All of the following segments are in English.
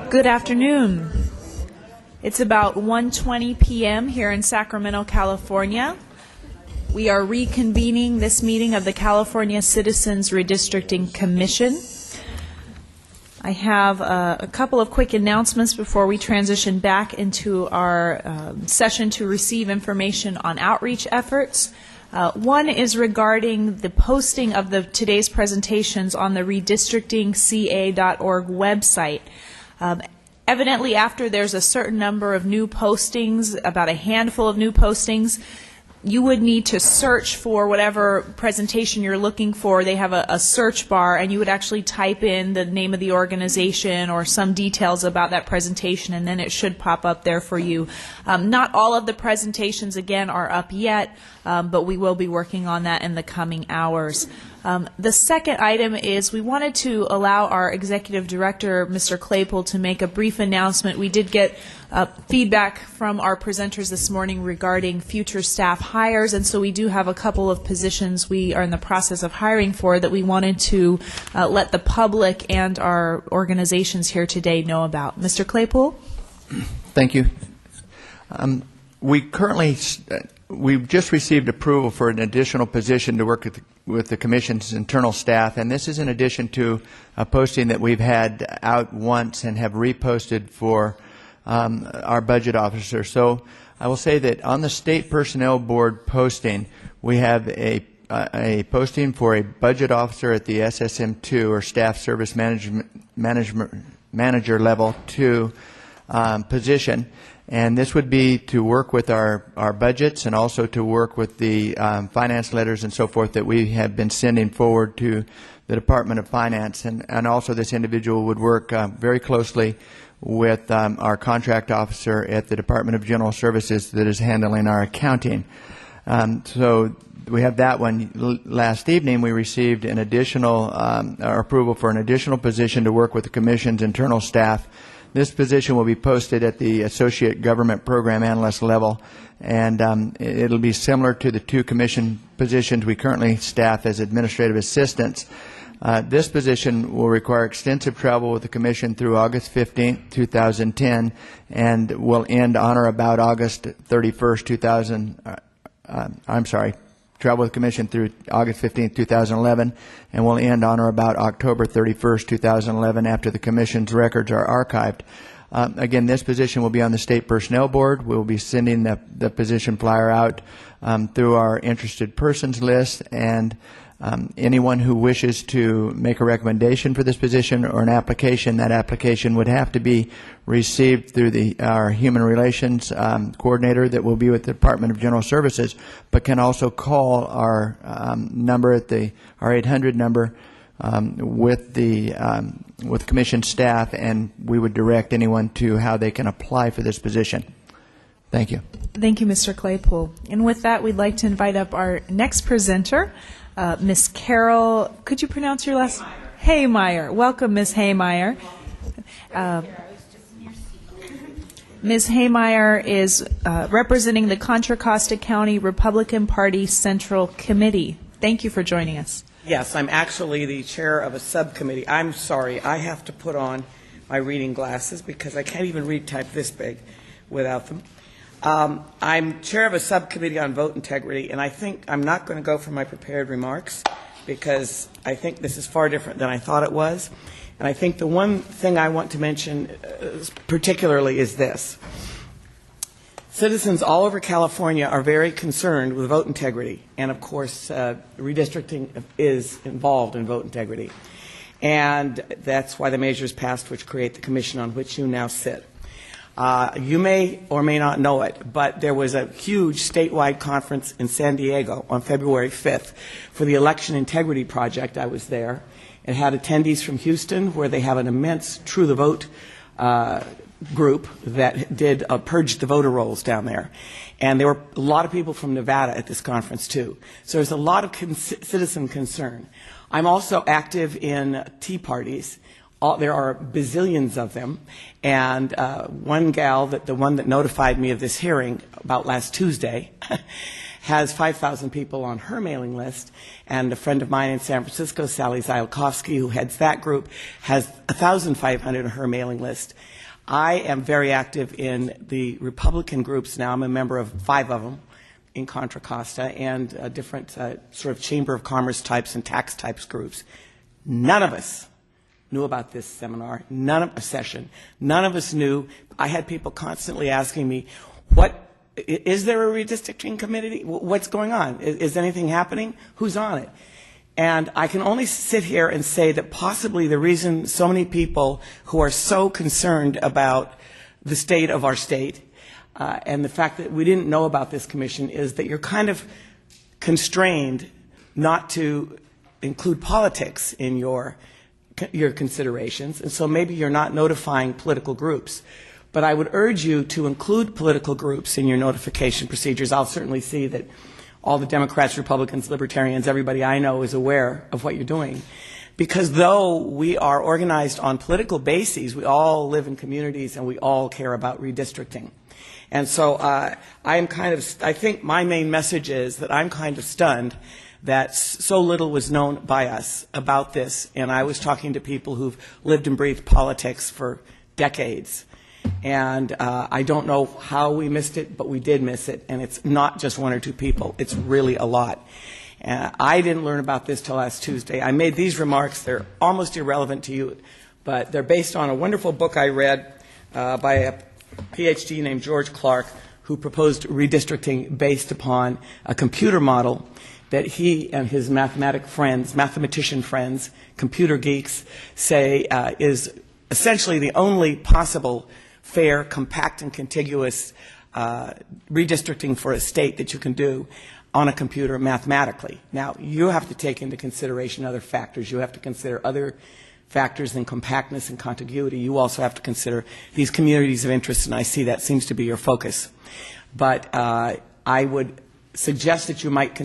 Good afternoon. It's about 1:20 p.m. here in Sacramento, California. We are reconvening this meeting of the California Citizens Redistricting Commission. I have a couple of quick announcements before we transition back into our session to receive information on outreach efforts. One is regarding the posting of today's presentations on the redistrictingca.org website. Evidently, after there's a certain number of new postings, about a handful of new postings, you would need to search for whatever presentation you're looking for. They have a search bar, and you would actually type in the name of the organization or some details about that presentation, and then it should pop up there for you. Not all of the presentations, again, are up yet, but we will be working on that in the coming hours. The second item is we wanted to allow our Executive Director, Mr. Claypool, to make a brief announcement. We did get feedback from our presenters this morning regarding future staff hires, and so we do have a couple of positions we are in the process of hiring for that we wanted to let the public and our organizations here today know about. Mr. Claypool? Thank you. We've just received approval for an additional position to work with the Commission's internal staff, and this is in addition to a posting that we've had out once and have reposted for our budget officer. So I will say that on the State Personnel Board posting, we have a posting for a budget officer at the SSM2, or Staff Service Manager Level 2 position. And this would be to work with our budgets and also to work with the finance letters and so forth that we have been sending forward to the Department of Finance. And also this individual would work very closely with our contract officer at the Department of General Services that is handling our accounting. So we have that one. Last evening we received an additional our approval for an additional position to work with the Commission's internal staff. This position will be posted at the Associate Government Program Analyst level, and it'll be similar to the two Commission positions we currently staff as administrative assistants. This position will require extensive travel with the Commission through August 15, 2010, and will end on or about August 31st, travel with the Commission through August 15, 2011, and will end on or about October 31st, 2011, after the Commission's records are archived. Again, this position will be on the State Personnel Board. We will be sending the position flyer out through our interested persons list, and anyone who wishes to make a recommendation for this position or an application, that application would have to be received through our Human Relations coordinator that will be with the Department of General Services, but can also call our number at our 800 number with Commission staff, and we would direct anyone to how they can apply for this position. Thank you. Thank you, Mr. Claypool. And with that, we'd like to invite up our next presenter, Ms. Carol, could you pronounce your last? Haymeyer. Welcome, Ms. Haymeyer. Ms. Haymeyer is representing the Contra Costa County Republican Party Central Committee. Thank you for joining us. Yes, I'm actually the chair of a subcommittee. I'm sorry, I have to put on my reading glasses because I can't even read type this big without them. I'm chair of a subcommittee on vote integrity, and I think I'm not going to go for my prepared remarks because I think this is far different than I thought it was. And I think the one thing I want to mention particularly is this. Citizens all over California are very concerned with vote integrity, and of course redistricting is involved in vote integrity. And that's why the measures passed which create the commission on which you now sit. You may or may not know it, but there was a huge statewide conference in San Diego on February 5th for the Election Integrity Project. I was there. It had attendees from Houston, where they have an immense True the Vote group that did purge the voter rolls down there. And there were a lot of people from Nevada at this conference, too. So there's a lot of citizen concern. I'm also active in tea parties. There are bazillions of them, and one gal, the one that notified me of this hearing about last Tuesday, has 5,000 people on her mailing list, and a friend of mine in San Francisco, Sally Zylikowski, who heads that group, has 1,500 on her mailing list. I am very active in the Republican groups now. I'm a member of 5 of them in Contra Costa, and different sort of Chamber of Commerce types and tax types groups. None of us knew about this seminar, session. None of us knew. I had people constantly asking me, is there a redistricting committee? What's going on? Is anything happening? Who's on it? And I can only sit here and say that possibly the reason so many people who are so concerned about the state of our state and the fact that we didn't know about this commission is that you're kind of constrained not to include politics in your considerations, and so maybe you're not notifying political groups. But I would urge you to include political groups in your notification procedures. I'll certainly see that all the Democrats, Republicans, Libertarians, everybody I know is aware of what you're doing. Because though we are organized on political bases, we all live in communities and we all care about redistricting. And so I think my main message is that I'm kind of stunned that so little was known by us about this. And I was talking to people who've lived and breathed politics for decades. And I don't know how we missed it, but we did miss it. And it's not just 1 or 2 people. It's really a lot. I didn't learn about this till last Tuesday. I made these remarks. They're almost irrelevant to you, but they're based on a wonderful book I read by a PhD named George Clark, who proposed redistricting based upon a computer model that he and his mathematician friends, computer geeks, say is essentially the only possible fair, compact, and contiguous redistricting for a state that you can do on a computer mathematically. Now, you have to take into consideration other factors. You have to consider other factors than compactness and contiguity. You also have to consider these communities of interest, and I see that seems to be your focus. But I would suggest that you might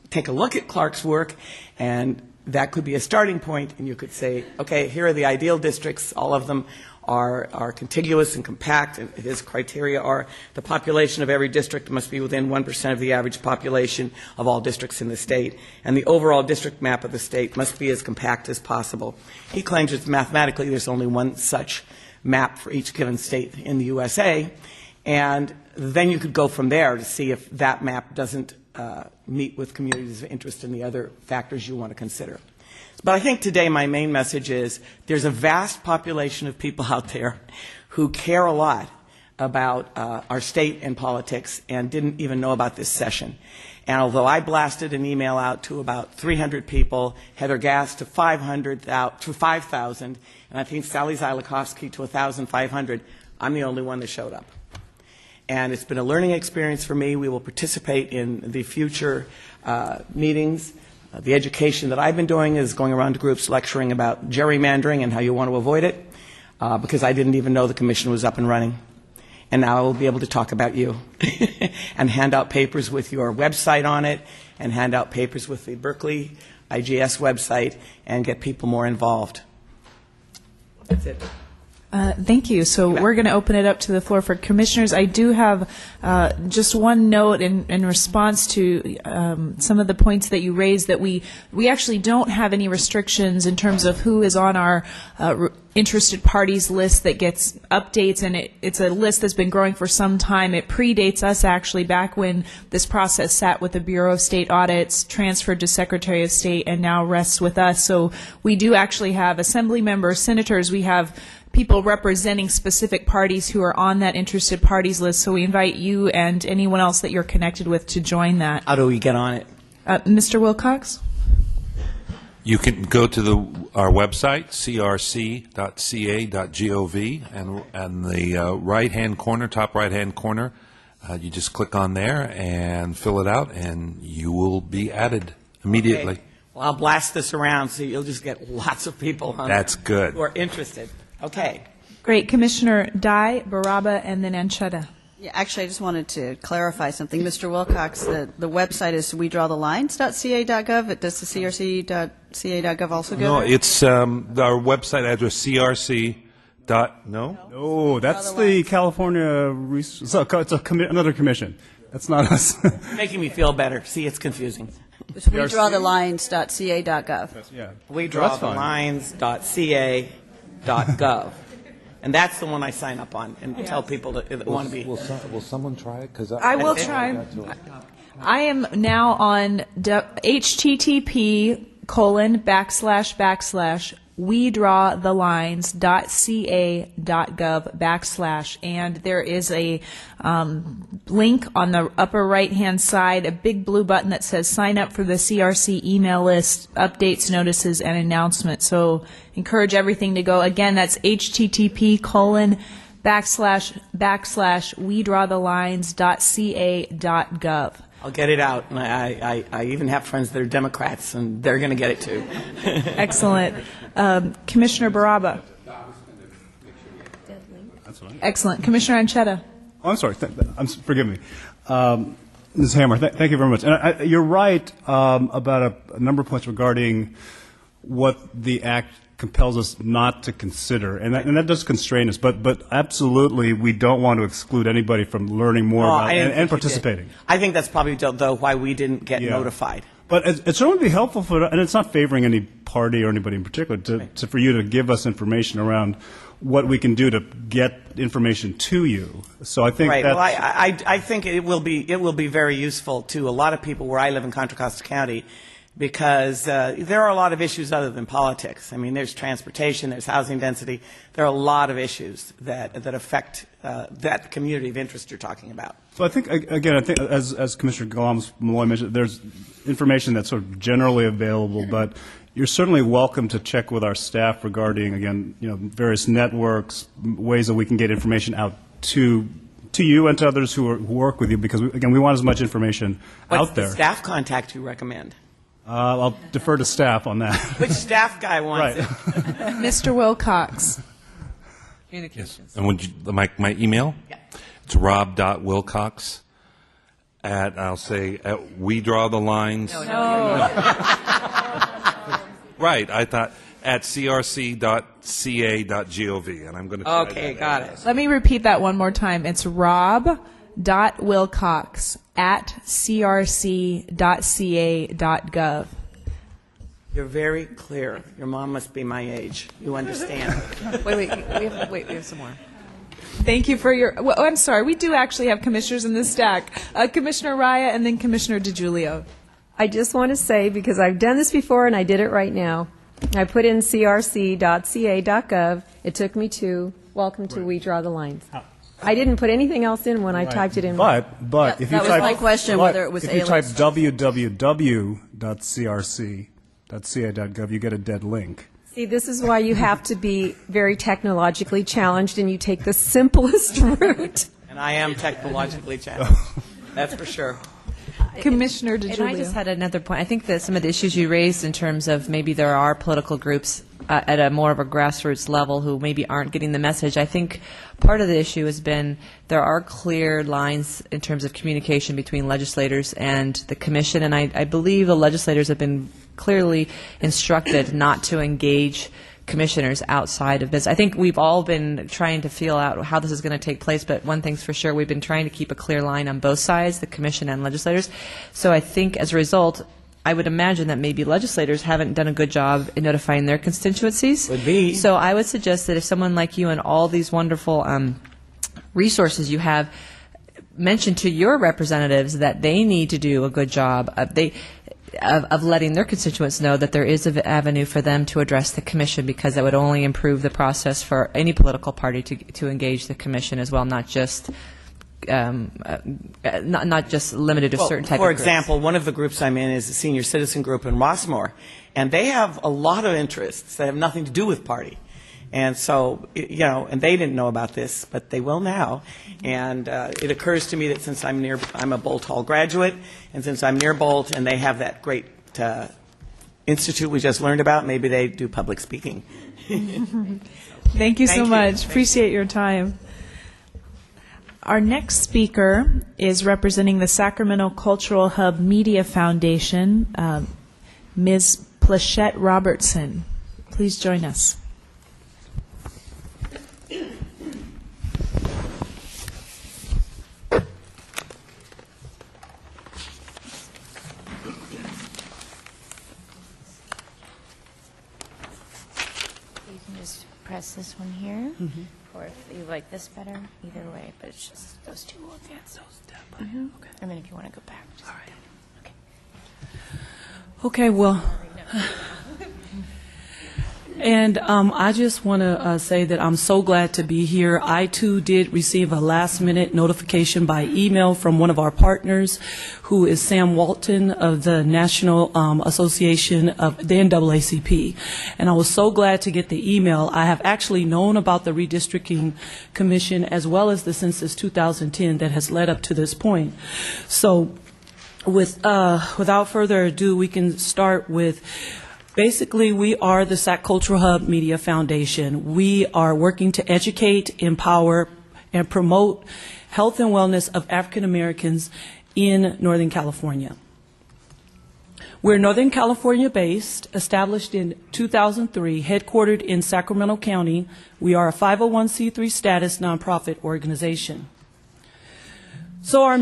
take a look at Clark's work, and that could be a starting point, and you could say, okay, here are the ideal districts. All of them are contiguous and compact, and his criteria are the population of every district must be within 1% of the average population of all districts in the state, and the overall district map of the state must be as compact as possible. He claims that mathematically there's only one such map for each given state in the USA, and then you could go from there to see if that map doesn't meet with communities of interest and the other factors you want to consider. But I think today my main message is there's a vast population of people out there who care a lot about our state and politics and didn't even know about this session. And although I blasted an email out to about 300 people, Heather Gass to 5,000, and I think Sally Zylikowski to 1,500, I'm the only one that showed up. And it's been a learning experience for me. We will participate in the future meetings. The education that I've been doing is going around to groups lecturing about gerrymandering and how you want to avoid it, because I didn't even know the commission was up and running. And now I will be able to talk about you and hand out papers with your website on it and hand out papers with the Berkeley IGS website and get people more involved. That's it. Thank you. So we're going to open it up to the floor for commissioners. I do have just one note in response to some of the points that you raised, that we actually don't have any restrictions in terms of who is on our interested parties list that gets updates, and it's a list that's been growing for some time. It predates us actually, back when this process sat with the Bureau of State Audits, transferred to Secretary of State, and now rests with us. So we do actually have assembly members, senators, we have people representing specific parties who are on that interested parties list. So we invite you and anyone else that you're connected with to join that. How do we get on it? Mr. Wilcox? You can go to our website, crc.ca.gov, and the right-hand corner, top right-hand corner, you just click on there and fill it out, and you will be added immediately. Okay. Well, I'll blast this around so you'll just get lots of people on That's good. who are interested. Okay. Great. Commissioner Dye, Baraba, and then Anchetta. Yeah, actually, I just wanted to clarify something. Mr. Wilcox, the website is wedrawthelines.ca.gov. Does the crc.ca.gov also go No, there? it's our website address, crc. No? No, that's the California. It's another commission. That's not us. Making me feel better. See, it's confusing. It's wedrawthelines.ca.gov. Yeah. We That's draw the fine. lines.ca.gov. And that's the one I sign up on and tell people that want to be. Will someone try it? 'Cause I will try. I am now on http://wedrawthelines.ca.gov/ and there is a link on the upper right-hand side, a big blue button that says sign up for the CRC email list, updates, notices, and announcements. So encourage everything to go. Again, that's http://wedrawthelines.ca.gov. I'll get it out. And I even have friends that are Democrats, and they're going to get it too. Excellent. Commissioner Baraba. That's fine. Excellent. Commissioner Anchetta. Oh, I'm sorry. Forgive me. Ms. Hammer, thank you very much. And you're right about a number of points regarding what the Act compels us not to consider, and that does constrain us. But absolutely, we don't want to exclude anybody from learning more about and participating. I think that's probably, though, why we didn't get notified. But it certainly would be helpful for, and it's not favoring any party or anybody in particular, for you to give us information around what we can do to get information to you. So I think right. that's... Well, I think it will be very useful to a lot of people where I live in Contra Costa County, because there are a lot of issues other than politics. I mean, there's transportation, there's housing density. There are a lot of issues that affect that community of interest you're talking about. So I think, again, as Commissioner Gollams-Malloy mentioned, there's information that's sort of generally available, but you're certainly welcome to check with our staff regarding, again, various networks, ways that we can get information out to you and to others who work with you, because, again, we want as much information out there. What's the staff contact you recommend? I'll defer to staff on that. Which staff guy wants it? Mr. Wilcox. Yes. And would you, my email? Yeah. It's rob.wilcox@, I'll say, at We Draw the Lines. No. Right, I thought at crc.ca.gov, and I'm going to try Okay, that. got it. Let me repeat that one more time. It's rob.wilcox@crc.ca.gov. You're very clear. Your mom must be my age. You understand. Wait, we have some more. Thank you for your... Well, I'm sorry. We do actually have commissioners in this stack. Commissioner Raya and then Commissioner DiGiulio. I just want to say, because I've done this before and I did it right now, I put in crc.ca.gov. It took me to Welcome to We Draw the Lines. I didn't put anything else in when I typed it in. But if you that was type... my question, whether it was If you type alias. www.crc.ca.gov, you get a dead link. See, this is why you have to be very technologically challenged and you take the simplest route. And I am technologically challenged. That's for sure. Commissioner And I DiGiulio. just had another point. I think that some of the issues you raised in terms of maybe there are political groups at a more of a grassroots level who maybe aren't getting the message. I think part of the issue has been there are clear lines in terms of communication between legislators and the commission, and I believe the legislators have been clearly instructed not to engage commissioners outside of this. I think we've all been trying to feel out how this is going to take place, but one thing's for sure, we've been trying to keep a clear line on both sides, the commission and legislators. So I think as a result, I would imagine that maybe legislators haven't done a good job in notifying their constituencies. Would be. So I would suggest that if someone like you and all these wonderful resources you have mention to your representatives that they need to do a good job of letting their constituents know that there is an avenue for them to address the commission, because that would only improve the process for any political party to engage the commission as well, not just not just limited to certain type of For groups. example, one of the groups I'm in is the senior citizen group in Rossmore, and they have a lot of interests that have nothing to do with party. And so, and they didn't know about this, but they will now. And it occurs to me that since I'm a Bolt Hall graduate, and since I'm near Bolt, and they have that great institute we just learned about, maybe they do public speaking. Thank you so much. Appreciate your time. Our next speaker is representing the Sacramento Cultural Hub Media Foundation, Ms. Plachette Robertson. Please join us. press this one here, or if you like this better, either way, but it's just those two will advance. Okay. And then if you want to go back, just all right. Okay, well, and I just want to say that I'm so glad to be here. I, too, did receive a last-minute notification by email from one of our partners, who is Sam Walton of the National Association of the NAACP. And I was so glad to get the email. I have actually known about the Redistricting Commission as well as the Census 2010 that has led up to this point. So without further ado, we can start with, basically, we are the Sac Cultural Hub Media Foundation. We are working to educate, empower, and promote health and wellness of African Americans in Northern California. We're Northern California based, established in 2003, headquartered in Sacramento County. We are a 501c3 status nonprofit organization. So our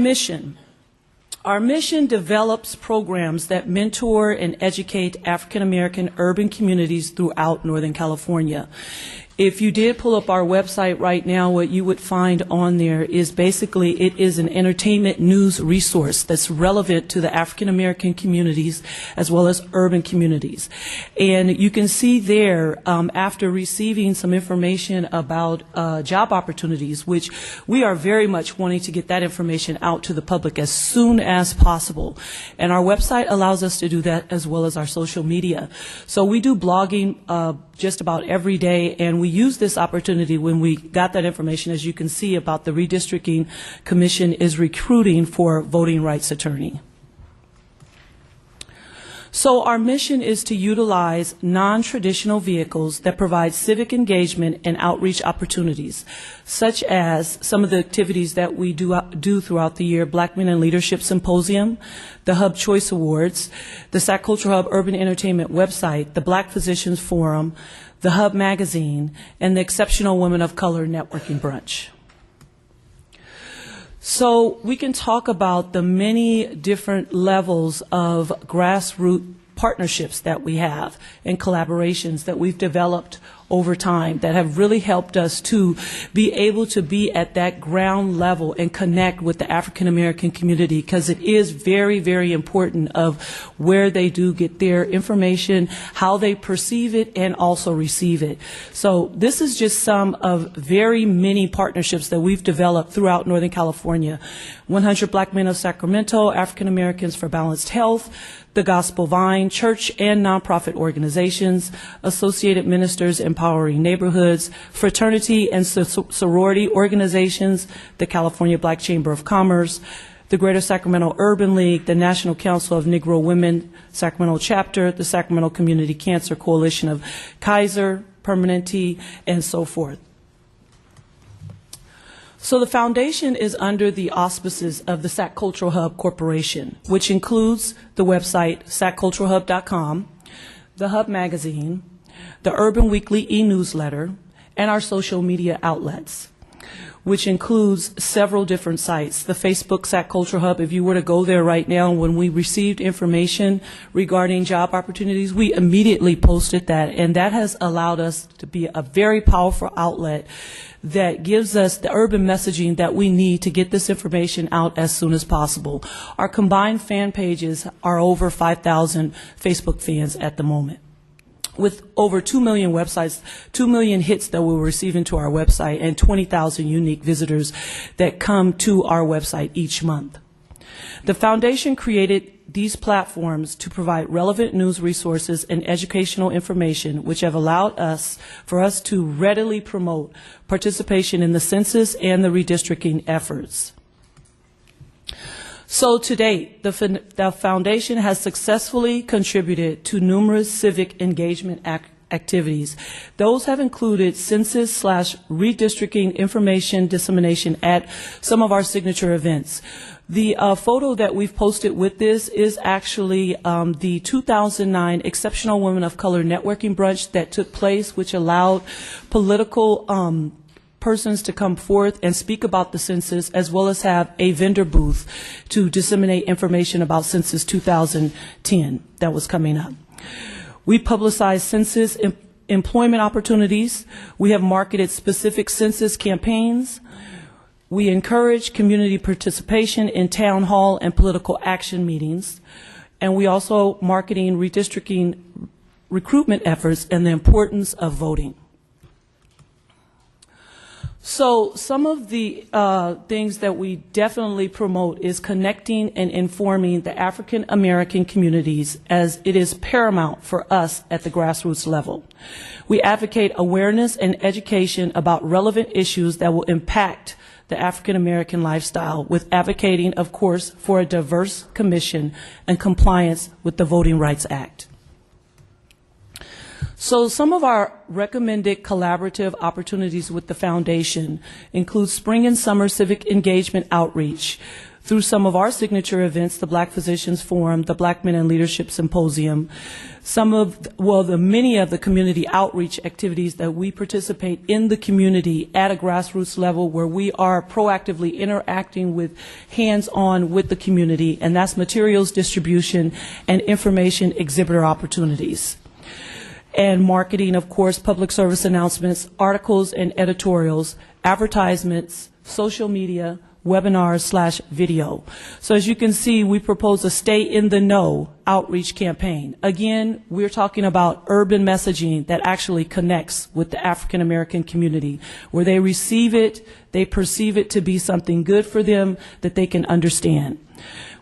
mission develops programs that mentor and educate African American urban communities throughout Northern California. If you did pull up our website right now, what you would find on there is basically it is an entertainment news resource that's relevant to the African American communities as well as urban communities. And you can see there, after receiving some information about job opportunities, which we are very much wanting to get that information out to the public as soon as possible. And our website allows us to do that as well as our social media. So we do blogging just about every day, and we use this opportunity when we got that information, as you can see, about the Redistricting Commission is recruiting for voting rights attorney. So our mission is to utilize non-traditional vehicles that provide civic engagement and outreach opportunities, such as some of the activities that we do throughout the year: Black Men in Leadership Symposium, the Hub Choice Awards, the Sac Cultural Hub Urban Entertainment website, the Black Physicians Forum, the Hub Magazine, and the Exceptional Women of Color Networking Brunch. So we can talk about the many different levels of grassroots partnerships that we have and collaborations that we've developed over time that have really helped us to be able to be at that ground level and connect with the African American community, because it is very, very important of where they do get their information, how they perceive it, and also receive it. So this is just some of very many partnerships that we've developed throughout Northern California. 100 Black Men of Sacramento, African Americans for Balanced Health, the Gospel Vine, church and nonprofit organizations, Associated Ministers Empowering Neighborhoods, fraternity and sorority organizations, the California Black Chamber of Commerce, the Greater Sacramento Urban League, the National Council of Negro Women Sacramento Chapter, the Sacramento Community Cancer Coalition of Kaiser, Permanente, and so forth. So the foundation is under the auspices of the Sac Cultural Hub Corporation, which includes the website sacculturalhub.com, the Hub Magazine, the Urban Weekly e-newsletter, and our social media outlets, which includes several different sites. The Facebook Sac Cultural Hub, if you were to go there right now, when we received information regarding job opportunities, we immediately posted that, and that has allowed us to be a very powerful outlet that gives us the urban messaging that we need to get this information out as soon as possible. Our combined fan pages are over 5,000 Facebook fans at the moment, with over 2 million websites, 2 million hits that we're receiving to our website, and 20,000 unique visitors that come to our website each month. The foundation created these platforms to provide relevant news resources and educational information, which have allowed us to readily promote participation in the census and the redistricting efforts. So to date, the foundation has successfully contributed to numerous civic engagement activities. Those have included census/redistricting information dissemination at some of our signature events. The photo that we've posted with this is actually the 2009 Exceptional Women of Color Networking Brunch that took place, which allowed political persons to come forth and speak about the census, as well as have a vendor booth to disseminate information about Census 2010 that was coming up. We publicized census employment opportunities. We have marketed specific census campaigns. We encourage community participation in town hall and political action meetings. And we also marketing redistricting recruitment efforts and the importance of voting. So some of the things that we definitely promote is connecting and informing the African American communities, as it is paramount for us at the grassroots level. We advocate awareness and education about relevant issues that will impact the African American lifestyle, with advocating, of course, for a diverse commission and compliance with the Voting Rights Act. So some of our recommended collaborative opportunities with the foundation include spring and summer civic engagement outreach through some of our signature events, the Black Physicians Forum, the Black Men in Leadership Symposium, many of the community outreach activities that we participate in the community at a grassroots level, where we are proactively interacting with hands-on with the community, and that's materials distribution and information exhibitor opportunities. And marketing, of course, public service announcements, articles and editorials, advertisements, social media, webinars/video. So as you can see, we propose a Stay in the Know outreach campaign. Again, we're talking about urban messaging that actually connects with the African American community, where they receive it, they perceive it to be something good for them that they can understand.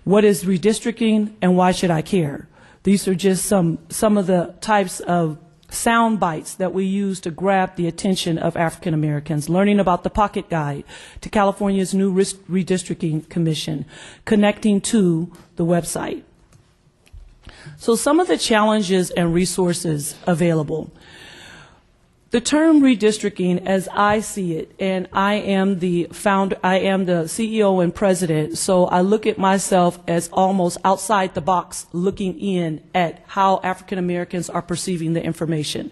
What is redistricting and why should I care? These are just some of the types of sound bites that we use to grab the attention of African Americans. Learning about the Pocket Guide to California's new Redistricting Commission, connecting to the website. So some of the challenges and resources available. The term redistricting, as I see it, and I am the CEO and president, so I look at myself as almost outside the box, looking in at how African Americans are perceiving the information.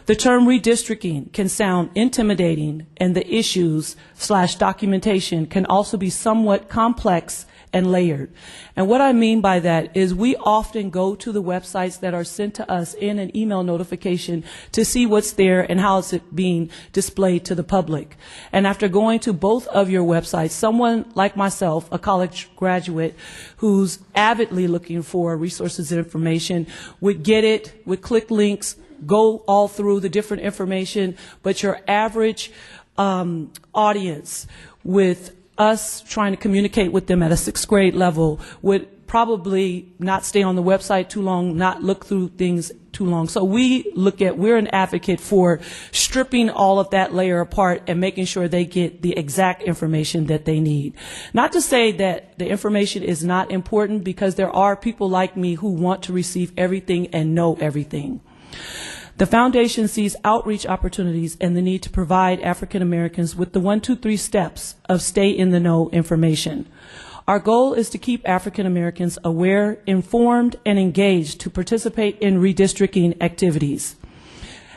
The term redistricting can sound intimidating, and the issues/documentation can also be somewhat complex and layered. And what I mean by that is we often go to the websites that are sent to us in an email notification to see what's there and how it's being displayed to the public. And after going to both of your websites, someone like myself, a college graduate who's avidly looking for resources and information, would get it, would click links, go all through the different information, but your average audience, with us trying to communicate with them at a 6th grade level, would probably not stay on the website too long, not look through things too long. So we're an advocate for stripping all of that layer apart and making sure they get the exact information that they need. Not to say that the information is not important, because there are people like me who want to receive everything and know everything. The foundation sees outreach opportunities and the need to provide African Americans with the 1, 2, 3 steps of stay in the know information. Our goal is to keep African Americans aware, informed, and engaged to participate in redistricting activities.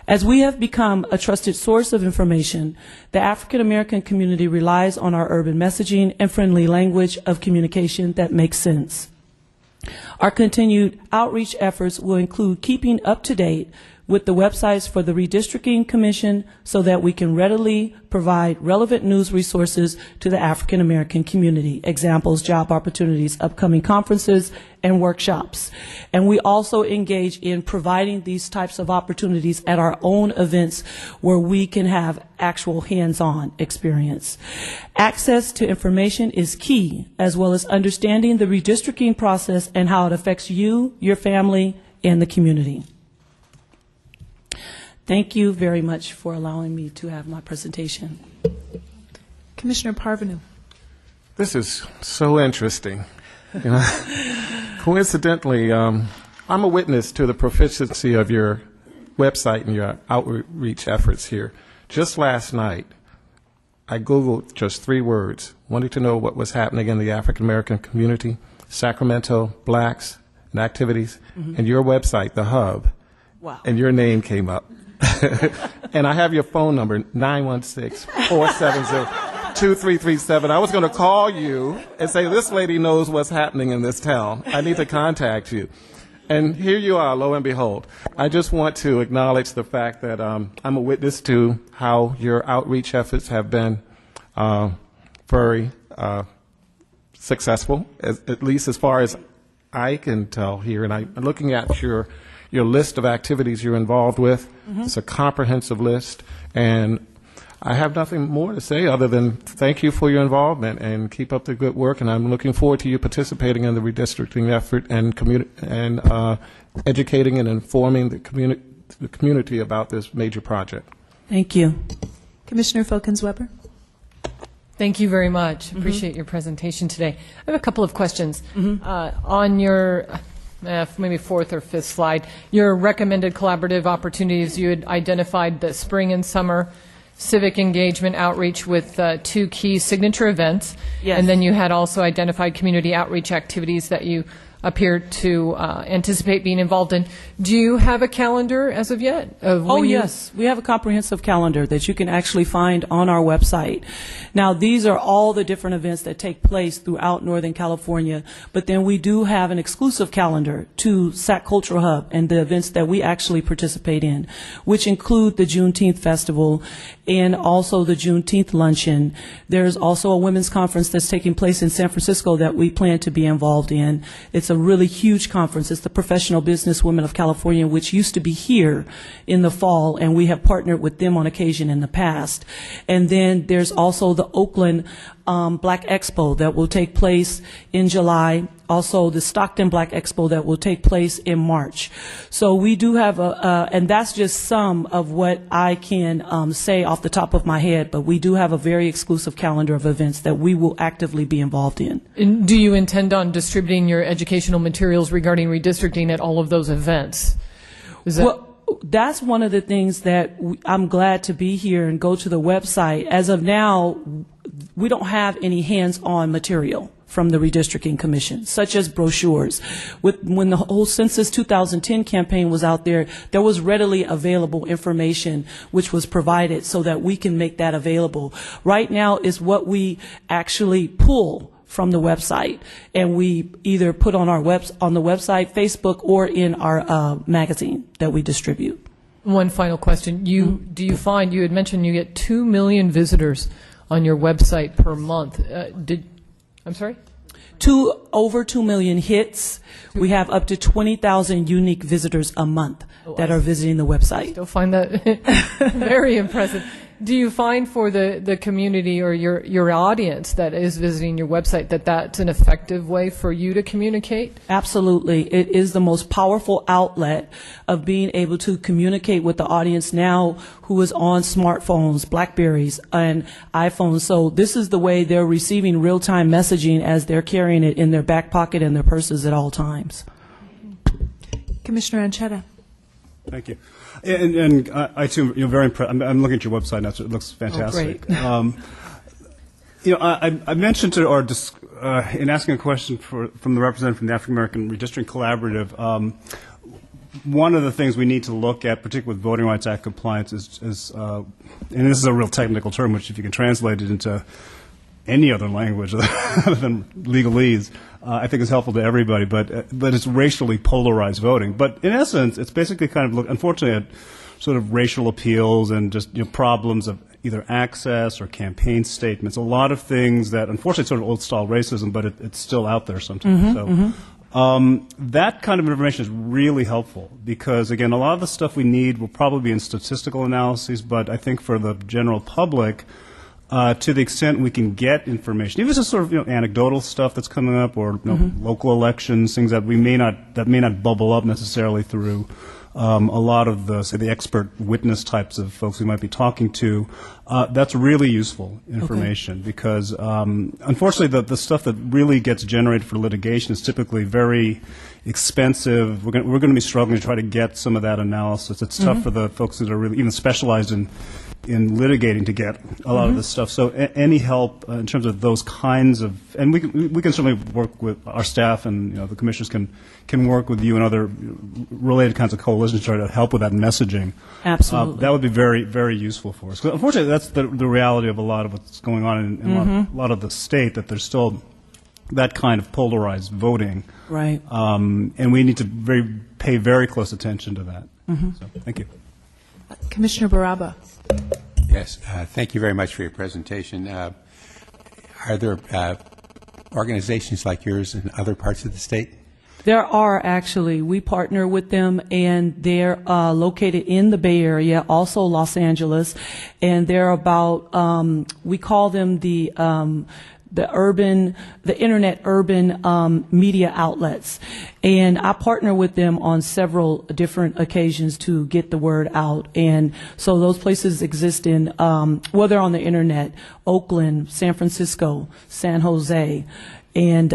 As we have become a trusted source of information, the African American community relies on our urban messaging and friendly language of communication that makes sense. Our continued outreach efforts will include keeping up to date with the websites for the Redistricting Commission, so that we can readily provide relevant news resources to the African American community. Examples, job opportunities, upcoming conferences, and workshops. And we also engage in providing these types of opportunities at our own events, where we can have actual hands-on experience. Access to information is key, as well as understanding the redistricting process and how it affects you, your family, and the community. Thank you very much for allowing me to have my presentation. Commissioner Parvenu. This is so interesting. You know, coincidentally, I'm a witness to the proficiency of your website and your outreach efforts here. Just last night, I Googled just 3 words, wanting to know what was happening in the African American community, Sacramento, blacks, and activities, and your website, the Hub, Wow. and your name came up. And I have your phone number, 916-470-2337. I was going to call you and say, this lady knows what's happening in this town. I need to contact you. And here you are, lo and behold. I just want to acknowledge the fact that I'm a witness to how your outreach efforts have been very successful, at least as far as I can tell here. And I'm looking at your list of activities you're involved with. It's a comprehensive list, and I have nothing more to say other than thank you for your involvement and keep up the good work. And I'm looking forward to you participating in the redistricting effort and educating and informing the community about this major project. Thank you. Commissioner Filkins-Weber? Thank you very much. Appreciate your presentation today. I have a couple of questions. On your maybe fourth or fifth slide, your recommended collaborative opportunities, you had identified the spring and summer civic engagement outreach with 2 key signature events. Yes. And then you had also identified community outreach activities that you appear to anticipate being involved in. Do you have a calendar as of yet? Yes. We have a comprehensive calendar that you can actually find on our website. Now, these are all the different events that take place throughout Northern California, but then we do have an exclusive calendar to SAC Cultural Hub and the events that we actually participate in, which include the Juneteenth Festival and also the Juneteenth Luncheon. There's also a women's conference that's taking place in San Francisco that we plan to be involved in. It's a really huge conference. It's the Professional Business Women of California, which used to be here in the fall, and we have partnered with them on occasion in the past. And then there's also the Oakland Black Expo that will take place in July. Also, the Stockton Black Expo that will take place in March. So we do have and that's just some of what I can say off the top of my head, but we do have a very exclusive calendar of events that we will actively be involved in. And do you intend on distributing your educational materials regarding redistricting at all of those events? That's one of the things that I'm glad to be here and go to the website. As of now, we don't have any hands-on material from the Redistricting Commission, such as brochures. When the whole Census 2010 campaign was out there, there was readily available information which was provided so that we can make that available. Right now is what we actually pull from the website, and we either put on our on the website, Facebook, or in our magazine that we distribute. One final question. Do you find, you had mentioned you get 2 million visitors on your website per month. I'm sorry? Over 2 million hits. We have up to 20,000 unique visitors a month that are visiting the website. I still find that very impressive. Do you find for the community or your audience that is visiting your website that that's an effective way for you to communicate? Absolutely. It is the most powerful outlet of being able to communicate with the audience now who is on smartphones, Blackberries, and iPhones. So this is the way they're receiving real-time messaging as they're carrying it in their back pocket and their purses at all times. Commissioner Anchetta. Thank you. And I too, very impressed. I'm looking at your website now, so it looks fantastic. Oh, great. I mentioned in asking a question from the representative from the African American Redistricting Collaborative, one of the things we need to look at, particularly with Voting Rights Act compliance, is and this is a real technical term, which if you can translate it into any other language other than legalese, I think is helpful to everybody, but it's racially polarized voting. But in essence, it's basically kind of unfortunately, at sort of racial appeals and just problems of either access or campaign statements. A lot of things that unfortunately sort of old-style racism, but it's still out there sometimes. That kind of information is really helpful because, again, a lot of the stuff we need will probably be in statistical analyses, but I think for the general public, to the extent we can get information, even just sort of anecdotal stuff that's coming up, or local elections, things that may not bubble up necessarily through a lot of the expert witness types of folks we might be talking to. That's really useful information because unfortunately the stuff that really gets generated for litigation is typically very expensive. We're going to be struggling to try to get some of that analysis. It's tough for the folks that are really even specialized in litigating to get a lot of this stuff. So any help in terms of those kinds of, and we can certainly work with our staff, and the commissioners can work with you and other related kinds of coalitions to try to help with that messaging. Absolutely. That would be very, very useful for us. 'Cause unfortunately, that's the reality of a lot of what's going on in a lot of the state, that there's still that kind of polarized voting. Right. And we need to pay very close attention to that. So, thank you. Commissioner Baraba. Yes, thank you very much for your presentation. Are there organizations like yours in other parts of the state? There are actually. We partner with them, and they're located in the Bay Area, also Los Angeles, and they're about, we call them the internet urban media outlets. And I partner with them on several different occasions to get the word out. And so those places exist in, well, they're on the internet, Oakland, San Francisco, San Jose, and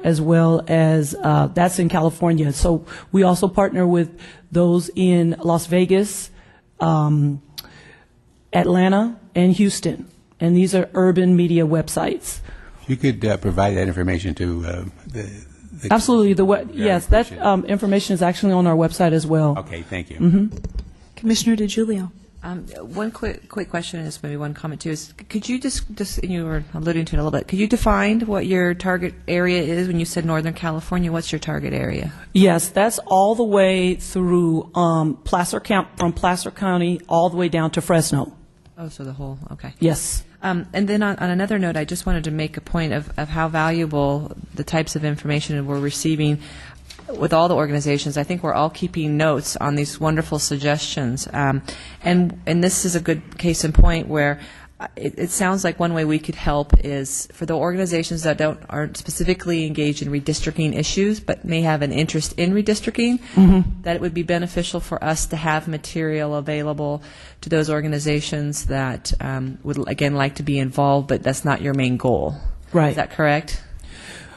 as well as that's in California. So we also partner with those in Las Vegas, Atlanta, and Houston. And these are urban media websites. If you could provide that information to the Absolutely. Yes, that information is actually on our website as well. Okay, thank you. Mm-hmm. Commissioner DiGiulio. One quick question is maybe one comment too is could you just you were alluding to it a little bit, could you define what your target area is when you said Northern California? What's your target area? Yes, that's all the way through Placer County all the way down to Fresno. Oh, so the whole, okay. Yes. And then on another note, I just wanted to make a point of how valuable the types of information we're receiving with all the organizations. I think we're all keeping notes on these wonderful suggestions. And this is a good case in point where it sounds like one way we could help is for the organizations that aren't specifically engaged in redistricting issues but may have an interest in redistricting, that it would be beneficial for us to have material available to those organizations that would, again, like to be involved, but that's not your main goal. Right. Is that correct?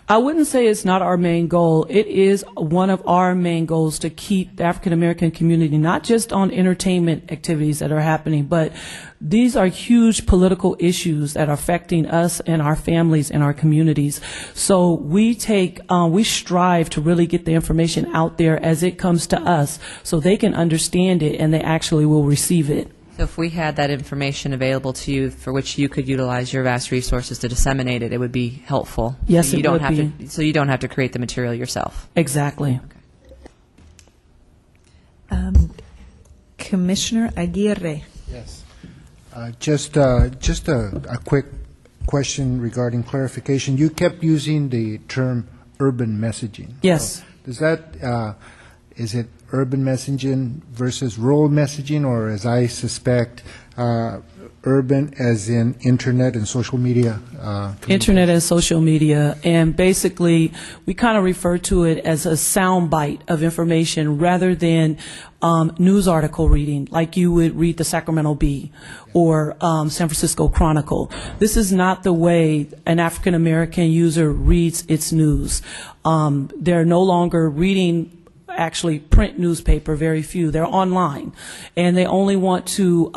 I wouldn't say it's not our main goal. It is one of our main goals to keep the African American community not just on entertainment activities that are happening, but these are huge political issues that are affecting us and our families and our communities. So we strive to really get the information out there as it comes to us so they can understand it and they actually will receive it. So if we had that information available to you for which you could utilize your vast resources to disseminate it, it would be helpful. Yes, so it would be. So you don't have to create the material yourself. Exactly. Okay. Commissioner Aguirre. Yes. Just a quick question regarding clarification. You kept using the term urban messaging. Yes. So does that, is it urban messaging versus rural messaging, or as I suspect, urban as in internet and social media? Internet and social media, and basically we kind of refer to it as a sound bite of information rather than news article reading like you would read the Sacramento Bee or San Francisco Chronicle. This is not the way an African American user reads its news. They're no longer reading actually print newspaper, very few. They're online, and they only want to,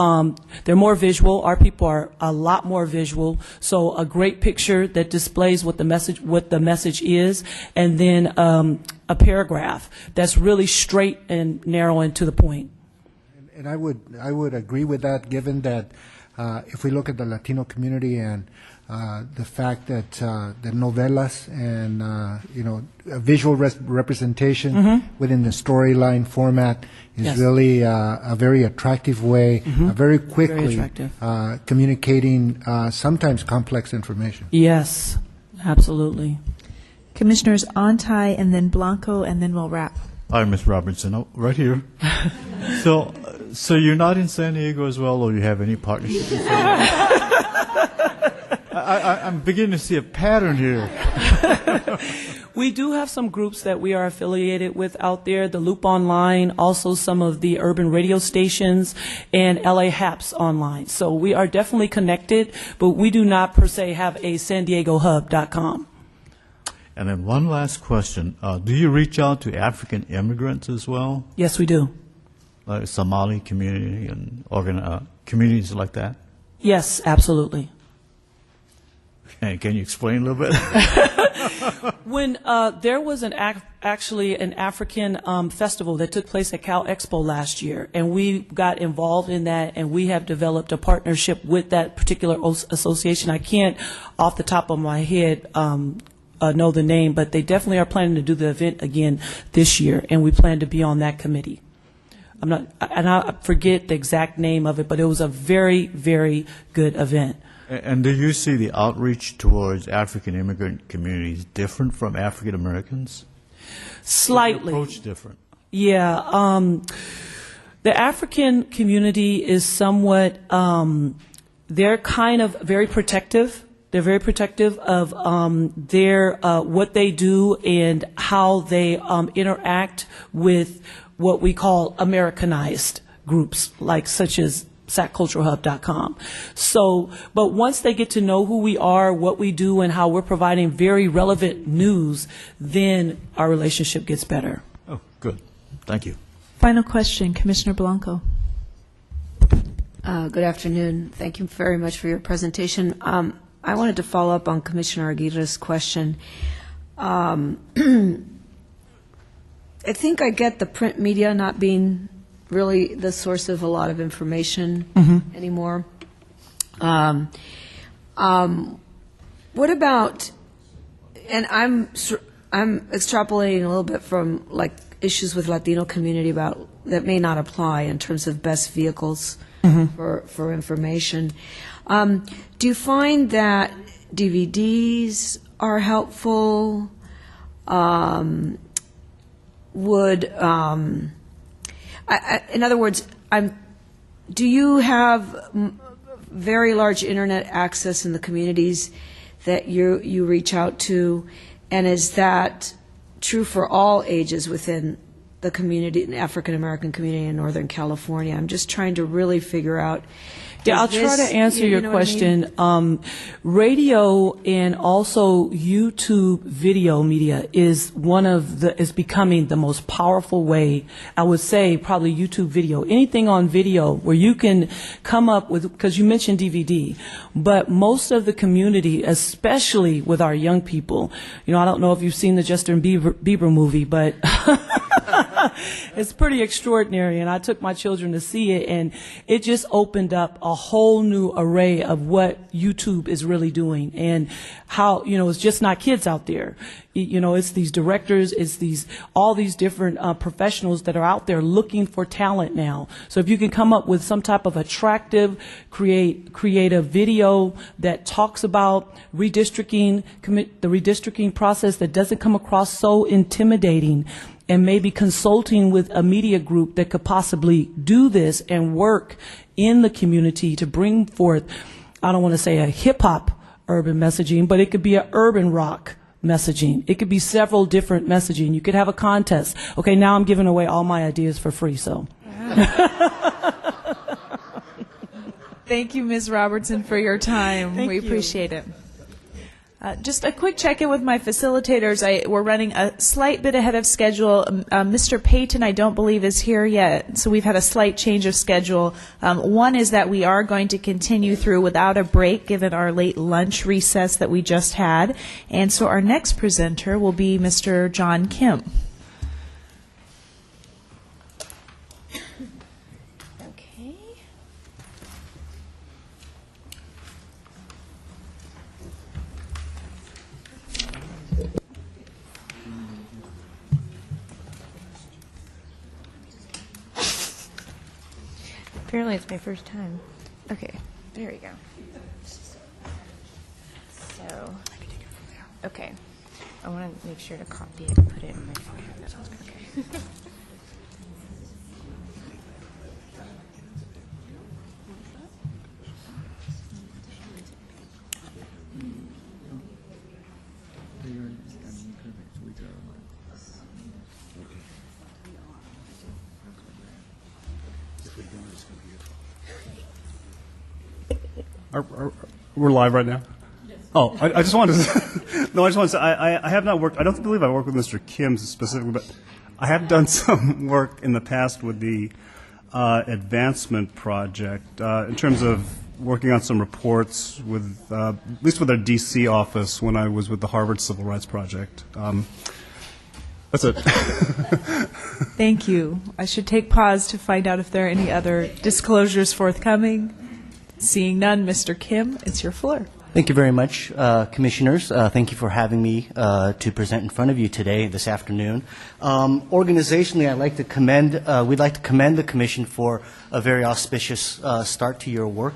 they're more visual. Our people are a lot more visual, so a great picture that displays what the message is, and then a paragraph that's really straight and narrow and to the point. And I would agree with that, given that if we look at the Latino community and the fact that the novelas and a visual representation within the storyline format is really a very attractive way, very quickly communicating sometimes complex information. Yes, absolutely. Commissioners Antai and then Blanco, and then we'll wrap. Hi, Ms. Robertson. Oh, right here. So you're not in San Diego as well, or you have any partnerships in San Diego? I'm beginning to see a pattern here. We do have some groups that we are affiliated with out there, the Loop Online, also some of the urban radio stations, and LA Haps Online. So we are definitely connected, but we do not per se have a SanDiegoHub.com. And then one last question. Do you reach out to African immigrants as well? Yes, we do. Like Somali community and communities like that? Yes, absolutely. Okay, can you explain a little bit? When there was actually an African festival that took place at Cal Expo last year, and we got involved in that, and we have developed a partnership with that particular association. I can't, off the top of my head, know the name, but they definitely are planning to do the event again this year, and we plan to be on that committee. I forget the exact name of it, but it was a very, very good event. And do you see the outreach towards African immigrant communities different from African Americans? Slightly. The approach different. Yeah. The African community is somewhat, they're kind of very protective. They're very protective of their what they do and how they interact with what we call Americanized groups, like such as SacCulturalHub.com. So, but once they get to know who we are, what we do, and how we're providing very relevant news, then our relationship gets better. Oh, good. Thank you. Final question, Commissioner Blanco. Good afternoon. Thank you very much for your presentation. I wanted to follow up on Commissioner Aguirre's question. I think I get the print media not being really the source of a lot of information anymore. What about, and I'm extrapolating a little bit from like issues with Latino community about that may not apply in terms of best vehicles for information. Do you find that DVDs are helpful? In other words, do you have very large internet access in the communities that you reach out to, and is that true for all ages within the community, the African American community in Northern California? I'm just trying to really figure out. Yeah, I'll try to answer your question. Radio and also YouTube video media is becoming the most powerful way. I would say probably YouTube video, anything on video where you can come up with, because you mentioned DVD, but most of the community, especially with our young people, I don't know if you've seen the Justin Bieber movie, but it's pretty extraordinary, and I took my children to see it, and it just opened up a whole new array of what YouTube is really doing, and how, it's just not kids out there. It's these directors, it's all these different professionals that are out there looking for talent now. So if you can come up with some type of attractive, creative video that talks about redistricting, the redistricting process that doesn't come across so intimidating, and maybe consulting with a media group that could possibly do this and work in the community to bring forth, I don't want to say a hip-hop urban messaging, but it could be an urban rock messaging. It could be several different messaging. You could have a contest. Okay, now I'm giving away all my ideas for free, so. Thank you, Ms. Robertson, for your time. We appreciate it. Just a quick check-in with my facilitators. We're running a slight bit ahead of schedule. Mr. Payton, I don't believe, is here yet, so we've had a slight change of schedule. One is that we are going to continue through without a break, given our late lunch recess that we just had. And so our next presenter will be Mr. John Kim. Apparently it's my first time. Okay, there we go. So, okay. I want to make sure to copy it and put it in my phone. That sounds good. Okay. We're live right now? Yes. Oh, I just wanted to no, I just wanted to say I have not worked, I don't believe I worked with Mr. Kim specifically, but I have done some work in the past with the advancement project in terms of working on some reports with, at least with our D.C. office when I was with the Harvard Civil Rights Project. That's it. Thank you. I should take pause to find out if there are any other disclosures forthcoming. Seeing none, Mr. Kim, it's your floor. Thank you very much, Commissioners. Thank you for having me to present in front of you today, this afternoon. Organizationally, we'd like to commend the Commission for a very auspicious start to your work.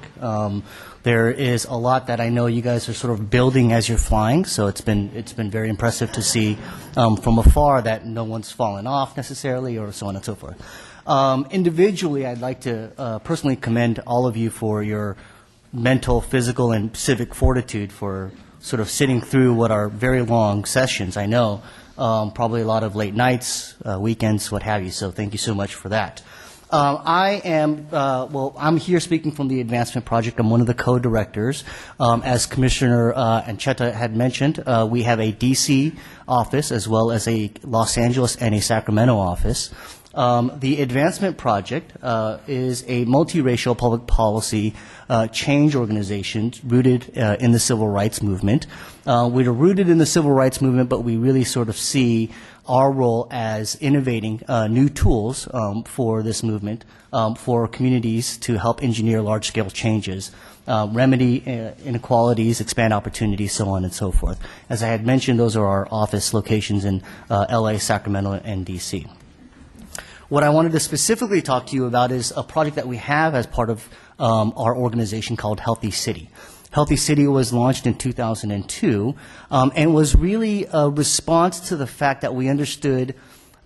There is a lot that I know you guys are sort of building as you're flying, so it's been very impressive to see from afar that no one's fallen off necessarily, or so on and so forth. Individually, I'd like to personally commend all of you for your mental, physical, and civic fortitude for sort of sitting through what are very long sessions. I know probably a lot of late nights, weekends, what have you. So thank you so much for that. I'm here speaking from the Advancement Project. I'm one of the co-directors. As Commissioner Ancheta had mentioned, we have a D.C. office as well as a Los Angeles and a Sacramento office. The Advancement Project is a multiracial public policy change organization rooted in the civil rights movement. We're rooted in the civil rights movement, but we really sort of see our role as innovating new tools for this movement, for communities to help engineer large-scale changes, remedy inequalities, expand opportunities, so on and so forth. As I had mentioned, those are our office locations in L.A., Sacramento, and D.C. What I wanted to specifically talk to you about is a project that we have as part of our organization called Healthy City. Healthy City was launched in 2002 and was really a response to the fact that we understood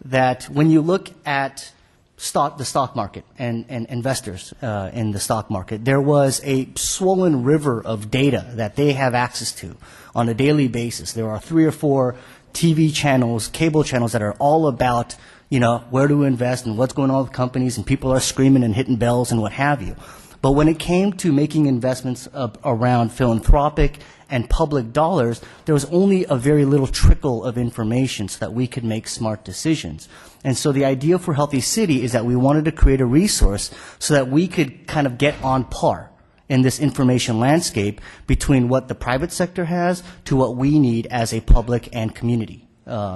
that when you look at the stock market and investors in the stock market, there was a swollen river of data that they have access to on a daily basis. There are 3 or 4 TV channels, cable channels that are all about where to invest and what's going on with companies, and people are screaming and hitting bells and what have you. But when it came to making investments around philanthropic and public dollars, there was only a very little trickle of information so that we could make smart decisions. And so the idea for Healthy City is that we wanted to create a resource so that we could kind of get on par in this information landscape between what the private sector has to what we need as a public and community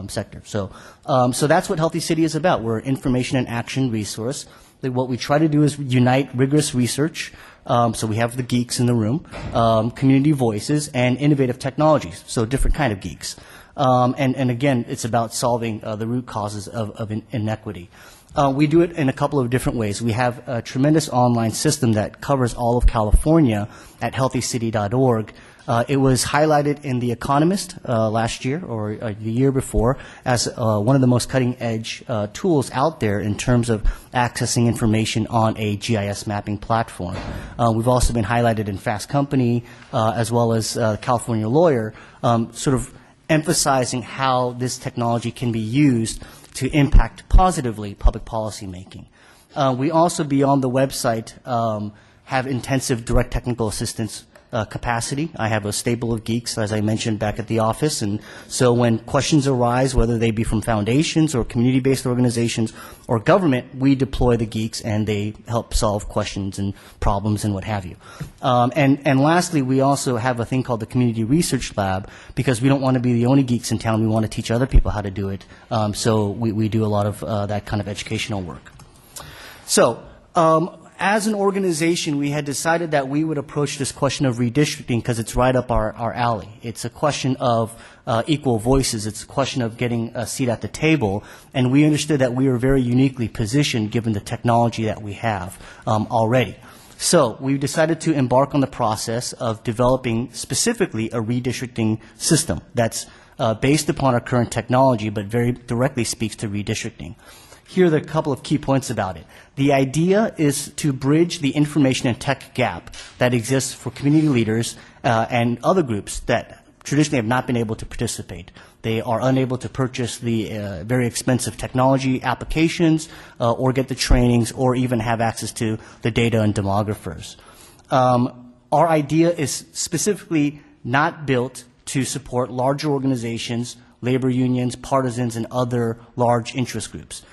sector. So that's what Healthy City is about. We're an information and action resource. What we try to do is unite rigorous research, so we have the geeks in the room, community voices, and innovative technologies, so different kind of geeks. And again, it's about solving the root causes of inequity. We do it in a couple of different ways. We have a tremendous online system that covers all of California at healthycity.org. It was highlighted in The Economist last year or the year before as one of the most cutting-edge tools out there in terms of accessing information on a GIS mapping platform. We've also been highlighted in Fast Company as well as California Lawyer, sort of emphasizing how this technology can be used to impact positively public policy making. We also, beyond the website, have intensive direct technical assistance capacity. I have a stable of geeks, as I mentioned, back at the office, and so when questions arise, whether they be from foundations or community-based organizations or government, we deploy the geeks and they help solve questions and problems and what have you. And lastly, we also have a thing called the Community Research Lab, because we don't want to be the only geeks in town. We want to teach other people how to do it. So we do a lot of that kind of educational work. So as an organization, we had decided that we would approach this question of redistricting because it's right up our alley. It's a question of equal voices. It's a question of getting a seat at the table. And we understood that we were very uniquely positioned given the technology that we have already. So we decided to embark on the process of developing specifically a redistricting system that's based upon our current technology but very directly speaks to redistricting. Here are a couple of key points about it. The idea is to bridge the information and tech gap that exists for community leaders and other groups that traditionally have not been able to participate. They are unable to purchase the very expensive technology applications or get the trainings or even have access to the data and demographers. Our idea is specifically not built to support larger organizations, labor unions, partisans, and other large interest groups.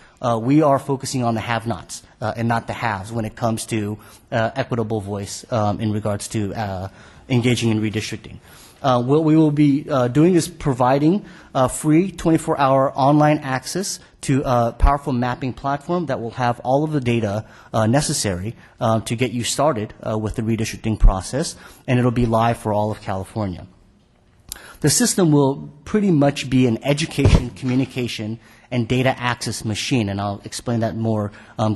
we are focusing on the have-nots and not the haves when it comes to equitable voice in regards to engaging in redistricting. What we will be doing is providing free 24-hour online access to a powerful mapping platform that will have all of the data necessary to get you started with the redistricting process, and it'll be live for all of California. The system will pretty much be an education, communication, and data access machine, and I'll explain that more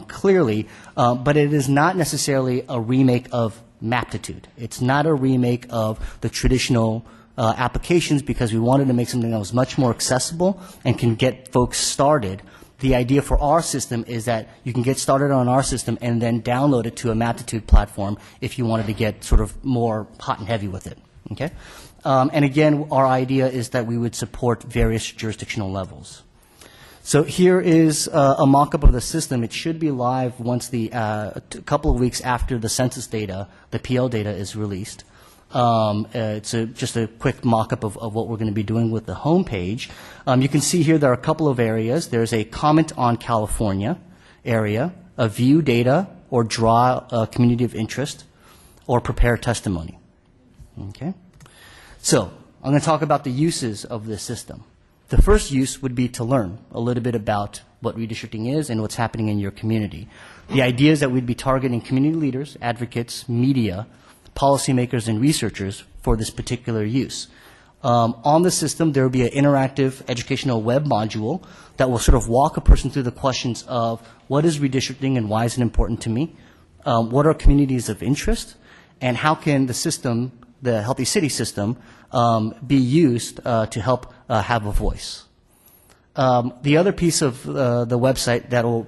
clearly, but it is not necessarily a remake of Maptitude. It's not a remake of the traditional applications because we wanted to make something that was much more accessible and can get folks started. The idea for our system is that you can get started on our system and then download it to a Maptitude platform if you wanted to get sort of more hot and heavy with it. Okay? And again, our idea is that we would support various jurisdictional levels. So here is a mock-up of the system. It should be live once a couple of weeks after the census data, the PL data is released. It's just a quick mock-up of what we're going to be doing with the home page. You can see here there are a couple of areas. There's a comment on California area, a view data, or draw a community of interest, or prepare testimony. Okay? So I'm going to talk about the uses of this system. The first use would be to learn a little bit about what redistricting is and what's happening in your community. The idea is that we'd be targeting community leaders, advocates, media, policymakers, and researchers for this particular use. On the system, there will be an interactive educational web module that will sort of walk a person through the questions of what is redistricting and why is it important to me, what are communities of interest, and how can the system, the Healthy City system, be used to help have a voice. The other piece of the website that will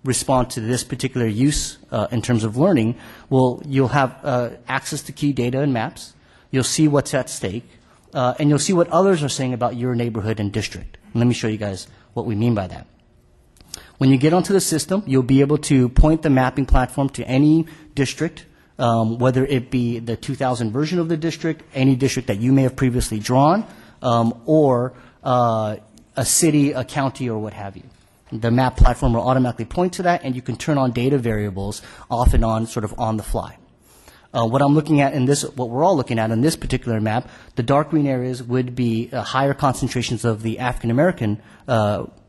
respond to this particular use in terms of learning, you'll have access to key data and maps, you'll see what's at stake, and you'll see what others are saying about your neighborhood and district. And let me show you guys what we mean by that. When you get onto the system, you'll be able to point the mapping platform to any district, whether it be the 2000 version of the district, any district that you may have previously drawn, or a city, a county, or what have you. The map platform will automatically point to that, and you can turn on data variables off and on, sort of on the fly. What I'm looking at in this, what we're all looking at in this particular map, the dark green areas would be higher concentrations of the African American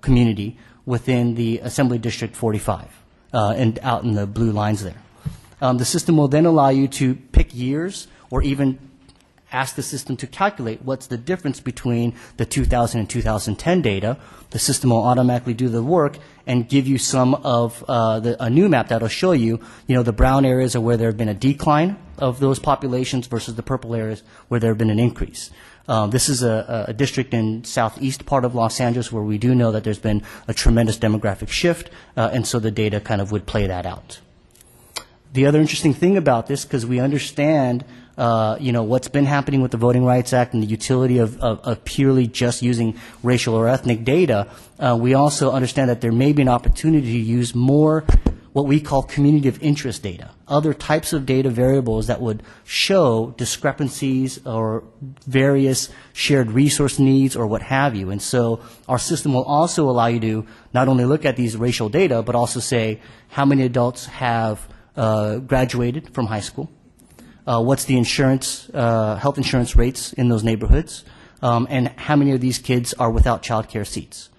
community within the Assembly District 45, and out in the blue lines there. The system will then allow you to pick years or even ask the system to calculate what's the difference between the 2000 and 2010 data. The system will automatically do the work and give you some of a new map that will show you, the brown areas are where there have been a decline of those populations versus the purple areas where there have been an increase. This is a district in southeast part of Los Angeles where we do know that there's been a tremendous demographic shift, and so the data kind of would play that out. The other interesting thing about this, because we understand what's been happening with the Voting Rights Act and the utility of purely just using racial or ethnic data, we also understand that there may be an opportunity to use more what we call community of interest data, other types of data variables that would show discrepancies or various shared resource needs or what have you. And so our system will also allow you to not only look at these racial data, but also say how many adults have graduated from high school, what's the insurance, health insurance rates in those neighborhoods, and how many of these kids are without child care seats.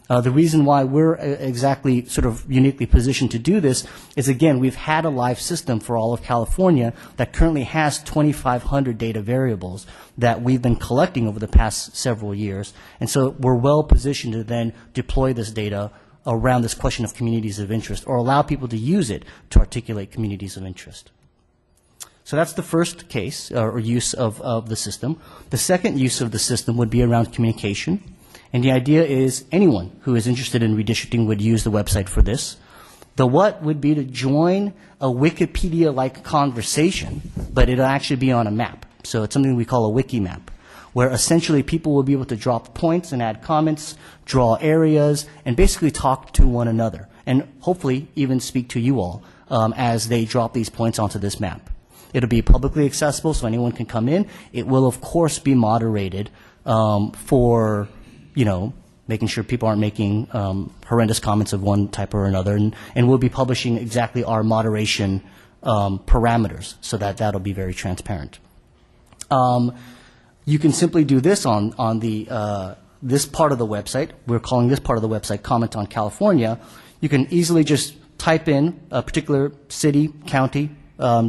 The reason why we're exactly sort of uniquely positioned to do this is, again, we've had a live system for all of California that currently has 2,500 data variables that we've been collecting over the past several years. And so we're well positioned to then deploy this data around this question of communities of interest, or allow people to use it to articulate communities of interest. So that's the first case or use of the system. The second use of the system would be around communication. And the idea is anyone who is interested in redistricting would use the website for this. The what would be to join a Wikipedia-like conversation, but it'll actually be on a map. So it's something we call a wiki map, where essentially people will be able to drop points and add comments, draw areas, and basically talk to one another, and hopefully even speak to you all as they drop these points onto this map. It'll be publicly accessible, so anyone can come in. It will, of course, be moderated for making sure people aren't making horrendous comments of one type or another, and we'll be publishing exactly our moderation parameters so that that'll be very transparent. You can simply do this on the this part of the website. We're calling this part of the website Comment on California. You can easily just type in a particular city, county,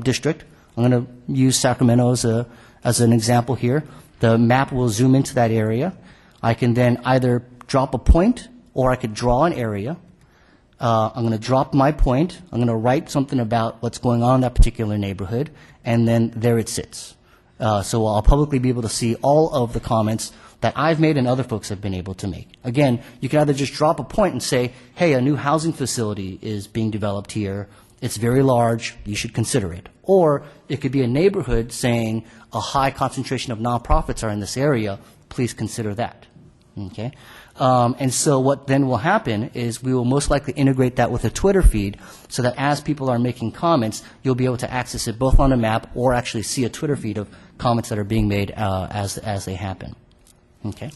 district. I'm going to use Sacramento as an example here. The map will zoom into that area. I can then either drop a point or I could draw an area. I'm going to drop my point. I'm going to write something about what's going on in that particular neighborhood, and then there it sits. So I'll publicly be able to see all of the comments that I've made and other folks have been able to make. Again, you can either just drop a point and say, hey, a new housing facility is being developed here. It's very large. You should consider it. Or it could be a neighborhood saying a high concentration of nonprofits are in this area. Please consider that. Okay? And so what then will happen is we will most likely integrate that with a Twitter feed so that as people are making comments, you'll be able to access it both on a map or actually see a Twitter feed of comments that are being made as they happen. Okay.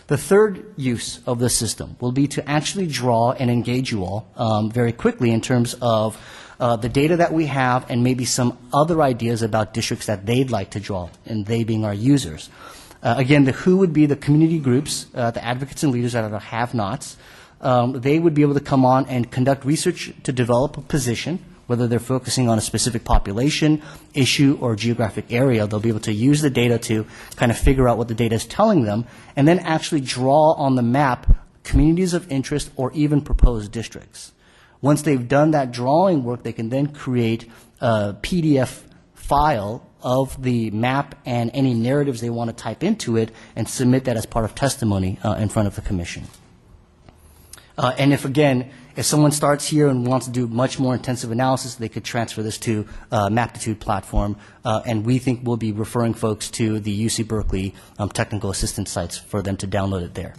The third use of the system will be to actually draw and engage you all very quickly in terms of the data that we have and maybe some other ideas about districts that they'd like to draw, and they being our users. Again, the who would be the community groups, the advocates and leaders that are the have-nots. They would be able to come on and conduct research to develop a position, whether they're focusing on a specific population, issue, or geographic area. They'll be able to use the data to kind of figure out what the data is telling them, and then actually draw on the map communities of interest or even proposed districts. Once they've done that drawing work, they can then create a PDF file of the map and any narratives they want to type into it and submit that as part of testimony in front of the commission. And if someone starts here and wants to do much more intensive analysis, they could transfer this to Maptitude platform, and we think we'll be referring folks to the UC Berkeley technical assistance sites for them to download it there.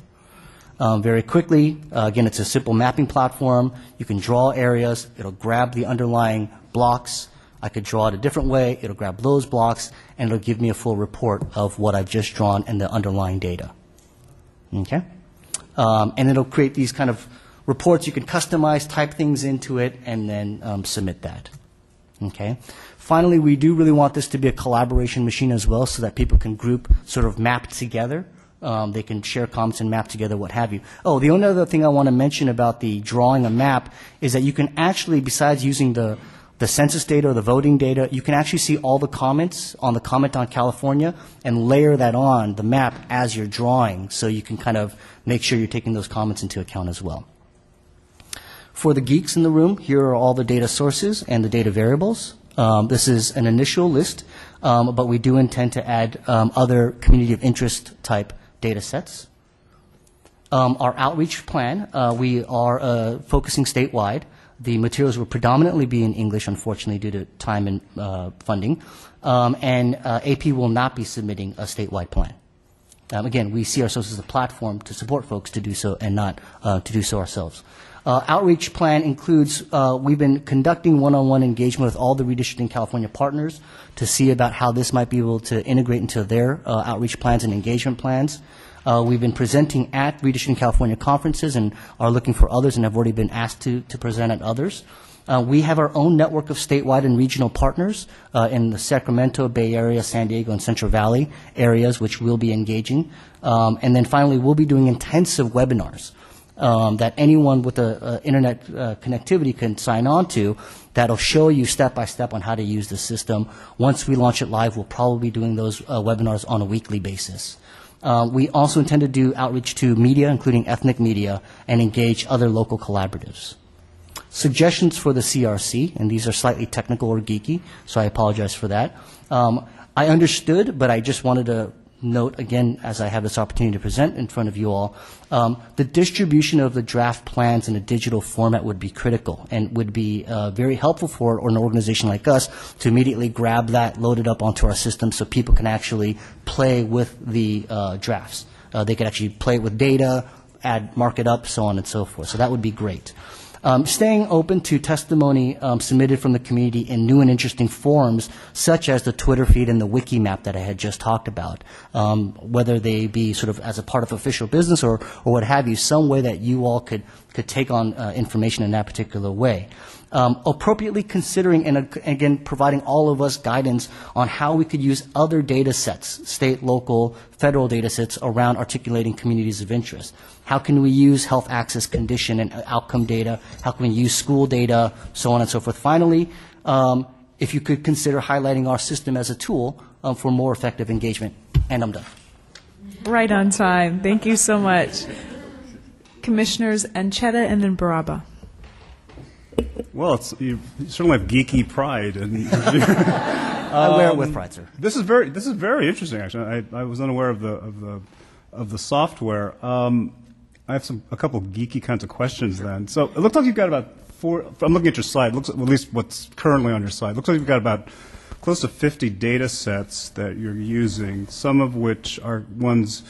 Very quickly, again, it's a simple mapping platform. You can draw areas. It'll grab the underlying blocks. I could draw it a different way. It'll grab those blocks, and it'll give me a full report of what I've just drawn and the underlying data. Okay? And it'll create these kind of reports. You can customize, type things into it, and then submit that. Okay? Finally, we do really want this to be a collaboration machine as well so that people can group, sort of map together. They can share comments and map together, what have you. Oh, the only other thing I want to mention about the drawing a map is that you can actually, besides using the census data or the voting data, you can actually see all the comments on the Comment on California and layer that on the map as you're drawing, so you can kind of make sure you're taking those comments into account as well. For the geeks in the room, here are all the data sources and the data variables. This is an initial list, but we do intend to add other community of interest type data sets. Our outreach plan, we are focusing statewide. The materials will predominantly be in English, unfortunately, due to time and funding. And AP will not be submitting a statewide plan. Again, we see ourselves as a platform to support folks to do so and not to do so ourselves. Outreach plan includes, we've been conducting one-on-one engagement with all the Redistricting California partners to see about how this might be able to integrate into their outreach plans and engagement plans. We've been presenting at Redistricting California conferences and are looking for others and have already been asked to present at others. We have our own network of statewide and regional partners in the Sacramento, Bay Area, San Diego, and Central Valley areas, which we'll be engaging. And then finally, we'll be doing intensive webinars that anyone with internet connectivity can sign on to that'll show you step by step on how to use the system. Once we launch it live, we'll probably be doing those webinars on a weekly basis. We also intend to do outreach to media, including ethnic media, and engage other local collaboratives. Suggestions for the CRC, and these are slightly technical or geeky, so I apologize for that. I understood, but I just wanted to note again, as I have this opportunity to present in front of you all, the distribution of the draft plans in a digital format would be critical and would be very helpful for an organization like us to immediately grab that, load it up onto our system so people can actually play with the drafts. They could actually play with data, mark it up, so on and so forth. So that would be great. Staying open to testimony submitted from the community in new and interesting forums, such as the Twitter feed and the wiki map that I had just talked about, whether they be sort of as a part of official business or what have you, some way that you all could take on information in that particular way. Appropriately considering and again providing all of us guidance on how we could use other data sets, state, local, federal data sets around articulating communities of interest. How can we use health access condition and outcome data? How can we use school data, so on and so forth? Finally, if you could consider highlighting our system as a tool for more effective engagement. And I'm done. Right on time. Thank you so much. Commissioners Anchetta and then Baraba. Well, you certainly have geeky pride. And I wear it with pride, sir. This is very interesting. Actually, I was unaware of the software. I have a couple of geeky kinds of questions then. So it looks like you've got about 4. I'm looking at your slide. Looks at least what's currently on your slide. Looks like you've got about close to 50 data sets that you're using. Some of which are ones,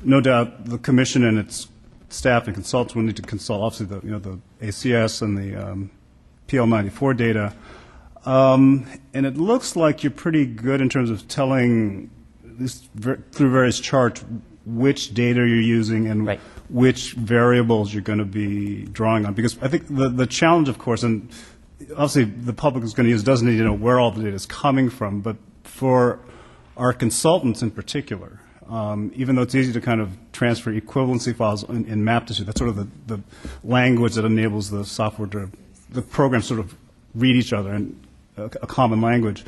no doubt, the commission and its staff and consultants will need to consult. Obviously, the ACS and the PL94 data. And it looks like you're pretty good in terms of telling, at least through various charts, which data you're using and which variables you're going to be drawing on. Because I think the challenge, of course, and obviously the public is going to use, doesn't need to know where all the data is coming from, but for our consultants in particular, even though it's easy to kind of transfer equivalency files in MapTissue, that's sort of the language that enables the software to, the programs sort of read each other in a common language.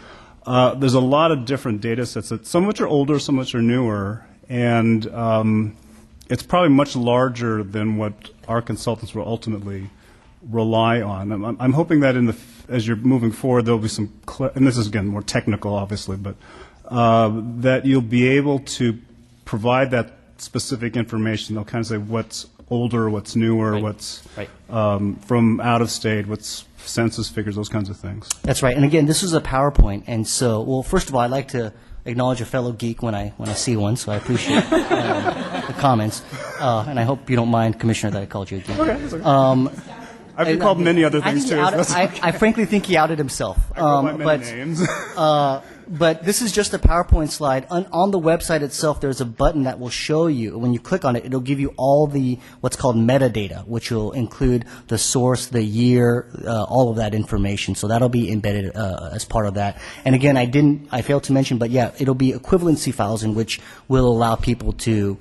There's a lot of different data sets, that some of which are older, some of which are newer, and it's probably much larger than what our consultants will ultimately rely on. I'm hoping that as you're moving forward, there'll be some, and this is again more technical, obviously, but that you'll be able to provide that specific information. They'll kind of say what's older, what's newer, what's from out of state, what's census figures, those kinds of things. That's right. And again, this is a PowerPoint, and so, well, first of all, I'd like to acknowledge a fellow geek when I see one, so I appreciate the comments. And I hope you don't mind, Commissioner, that I called you a geek. Okay. I've been called many other things, too. I frankly think he outed himself. I go by many names. But this is just a PowerPoint slide. On the website itself, there's a button that will show you, when you click on it, it'll give you all the what's called metadata, which will include the source, the year, all of that information. So that'll be embedded as part of that. And again, I failed to mention, but yeah, it'll be equivalency files in which will allow people to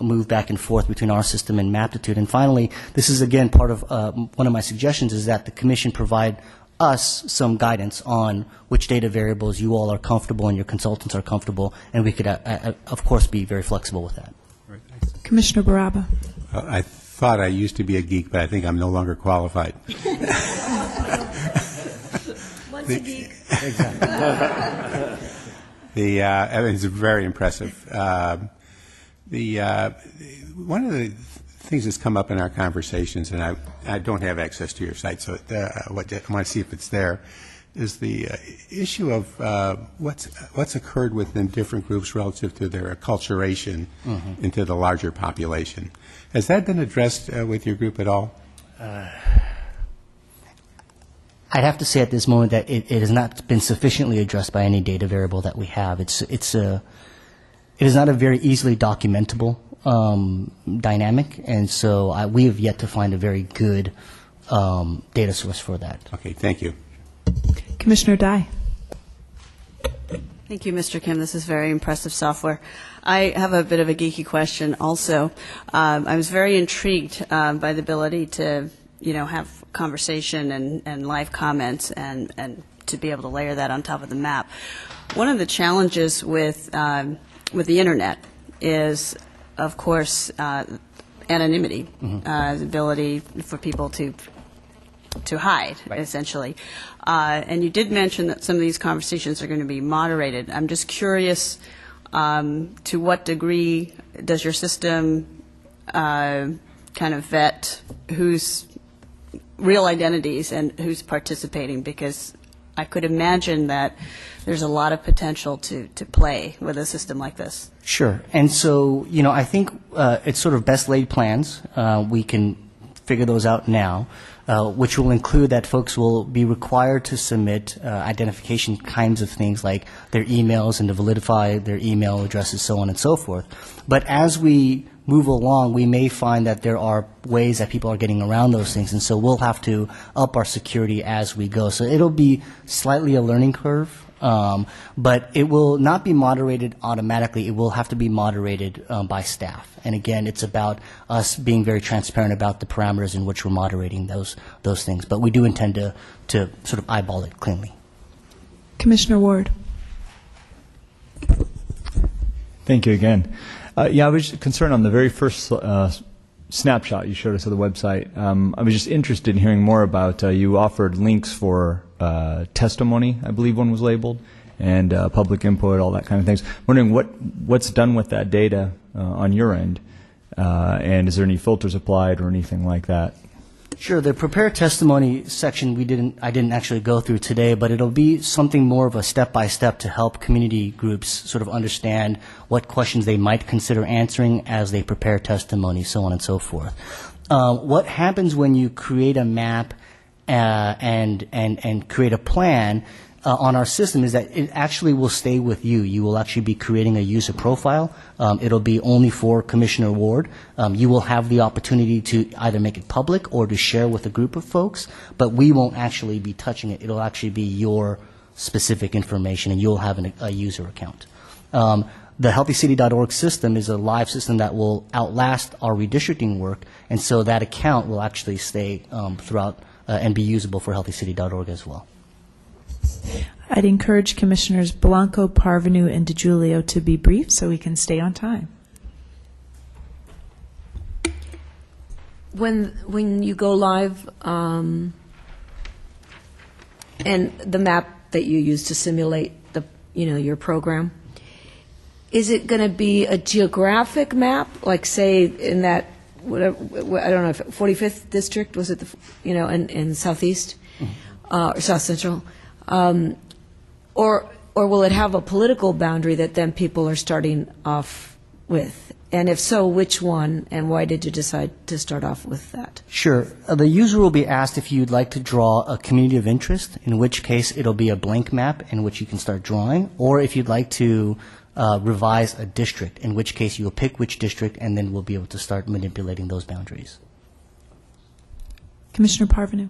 move back and forth between our system and Maptitude. And finally, this is again part of one of my suggestions is that the Commission provide us some guidance on which data variables you all are comfortable and your consultants are comfortable, and we could, of course, be very flexible with that. Right, thanks. Commissioner Baraba. I thought I used to be a geek, but I think I'm no longer qualified. Once a geek. Exactly. I mean, it's very impressive. One of the things that's come up in our conversations, and I don't have access to your site, so I want to see if it's there, is the issue of what's occurred within different groups relative to their acculturation into the larger population. Has that been addressed with your group at all? I'd have to say at this moment that it has not been sufficiently addressed by any data variable that we have. It is not a very easily documentable dynamic, and so we have yet to find a very good data source for that. Okay, thank you. Commissioner Dye. Thank you, Mr. Kim. This is very impressive software. I have a bit of a geeky question also. I was very intrigued by the ability to, have conversation and live comments and to be able to layer that on top of the map. One of the challenges with the Internet is, of course, anonymity, the ability for people to hide, essentially. And you did mention that some of these conversations are going to be moderated. I'm just curious, to what degree does your system kind of vet who's real identities and who's participating? Because I could imagine that there's a lot of potential to play with a system like this. Sure. And so, I think it's sort of best laid plans. We can figure those out now, which will include that folks will be required to submit identification kinds of things like their emails and to validify their email addresses, so on and so forth. But as we move along, we may find that there are ways that people are getting around those things, and so we'll have to up our security as we go. So it'll be slightly a learning curve. But it will not be moderated automatically. It will have to be moderated by staff. And again, it's about us being very transparent about the parameters in which we're moderating those things. But we do intend to sort of eyeball it cleanly. Commissioner Ward. Thank you again. Yeah, I was concerned on the very first snapshot you showed us of the website. I was just interested in hearing more about, you offered links for testimony, I believe one was labeled, and public input, all that kind of things. Wondering what's done with that data on your end, and is there any filters applied or anything like that? Sure. The prepared testimony section I didn't actually go through today, but it'll be something more of a step-by-step to help community groups sort of understand what questions they might consider answering as they prepare testimony, so on and so forth. What happens when you create a map and create a plan on our system is that it actually will stay with you. You will actually be creating a user profile. It'll be only for Commissioner Ward. You will have the opportunity to either make it public or to share with a group of folks, but we won't actually be touching it. It'll actually be your specific information, and you'll have a user account. The healthycity.org system is a live system that will outlast our redistricting work, and so that account will actually stay throughout and be usable for healthycity.org as well. I'd encourage Commissioners Blanco, Parvenu, and DiGiulio to be brief so we can stay on time. When you go live, and the map that you use to simulate your program, is it going to be a geographic map, like say in that whatever, I don't know if 45th district was it in southeast or south central? Or will it have a political boundary that then people are starting off with? And if so, which one, and why did you decide to start off with that? Sure. The user will be asked if you'd like to draw a community of interest, in which case it'll be a blank map in which you can start drawing, or if you'd like to revise a district, in which case you'll pick which district, and then we'll be able to start manipulating those boundaries. Commissioner Parvenu.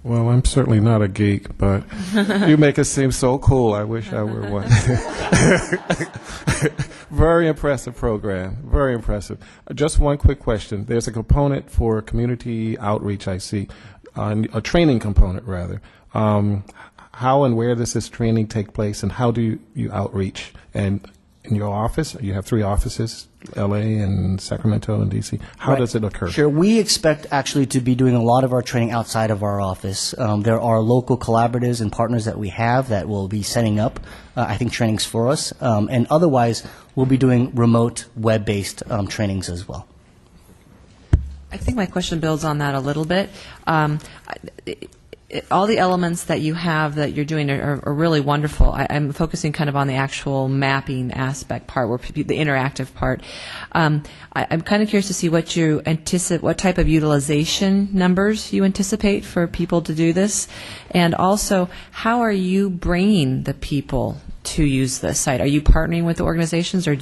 Well, I'm certainly not a geek, but you make it seem so cool. I wish I were one. Very impressive program. Very impressive. Just one quick question. There's a component for community outreach, I see, a training component, rather. How and where does this training take place, and how do you outreach? And in your office, you have 3 offices, L.A. and Sacramento and D.C. How does it occur? Sure. We expect actually to be doing a lot of our training outside of our office. There are local collaboratives and partners that we have that will be setting up, I think, trainings for us. And otherwise, we'll be doing remote web-based trainings as well. I think my question builds on that a little bit. All the elements that you have that you're doing are really wonderful. I'm focusing kind of on the actual mapping aspect part, the interactive part. I'm kind of curious to see what type of utilization numbers you anticipate for people to do this, and also how are you bringing the people to use this site? Are you partnering with the organizations, or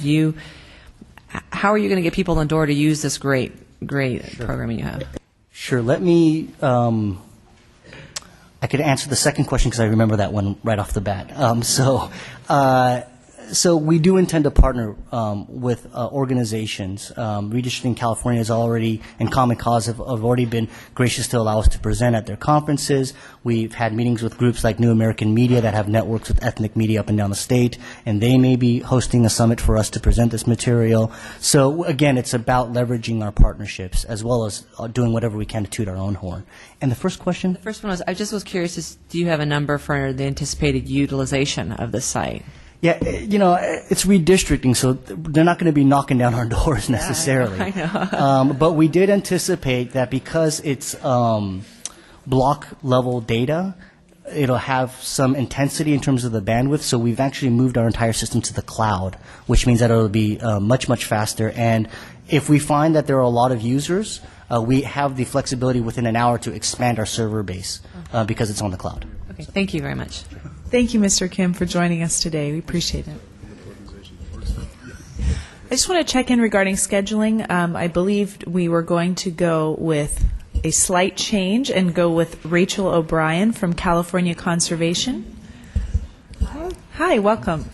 how are you going to get people in the door to use this great programming you have? Sure. Let me. I could answer the second question because I remember that one right off the bat. So we do intend to partner with organizations. Redistricting California is already, and Common Cause have already been gracious to allow us to present at their conferences. We've had meetings with groups like New American Media that have networks with ethnic media up and down the state, and they may be hosting a summit for us to present this material. So again, it's about leveraging our partnerships as well as doing whatever we can to toot our own horn. And the first question? The first one was, I just was curious, do you have a number for the anticipated utilization of the site? Yeah, it's redistricting, so they're not going to be knocking down our doors necessarily. I know. But we did anticipate that because it's block-level data, it'll have some intensity in terms of the bandwidth, so we've actually moved our entire system to the cloud, which means that it'll be much, much faster. And if we find that there are a lot of users, we have the flexibility within an hour to expand our server base because it's on the cloud. Okay, thank you very much. Thank you, Mr. Kim, for joining us today. We appreciate it. I just want to check in regarding scheduling. I believed we were going to go with a slight change and go with Rachel O'Brien from California Conservation. Hi, welcome.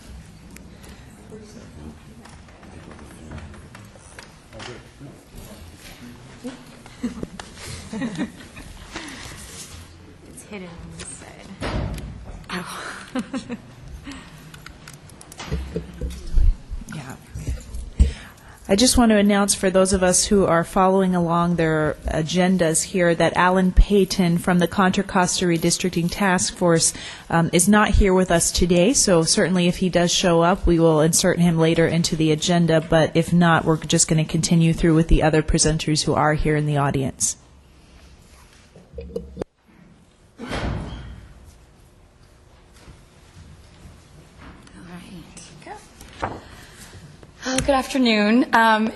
It's hidden on this side. Yeah. I just want to announce for those of us who are following along their agendas here that Alan Payton from the Contra Costa Redistricting Task Force is not here with us today, so certainly if he does show up, we will insert him later into the agenda, but if not, we're just going to continue through with the other presenters who are here in the audience. Good afternoon.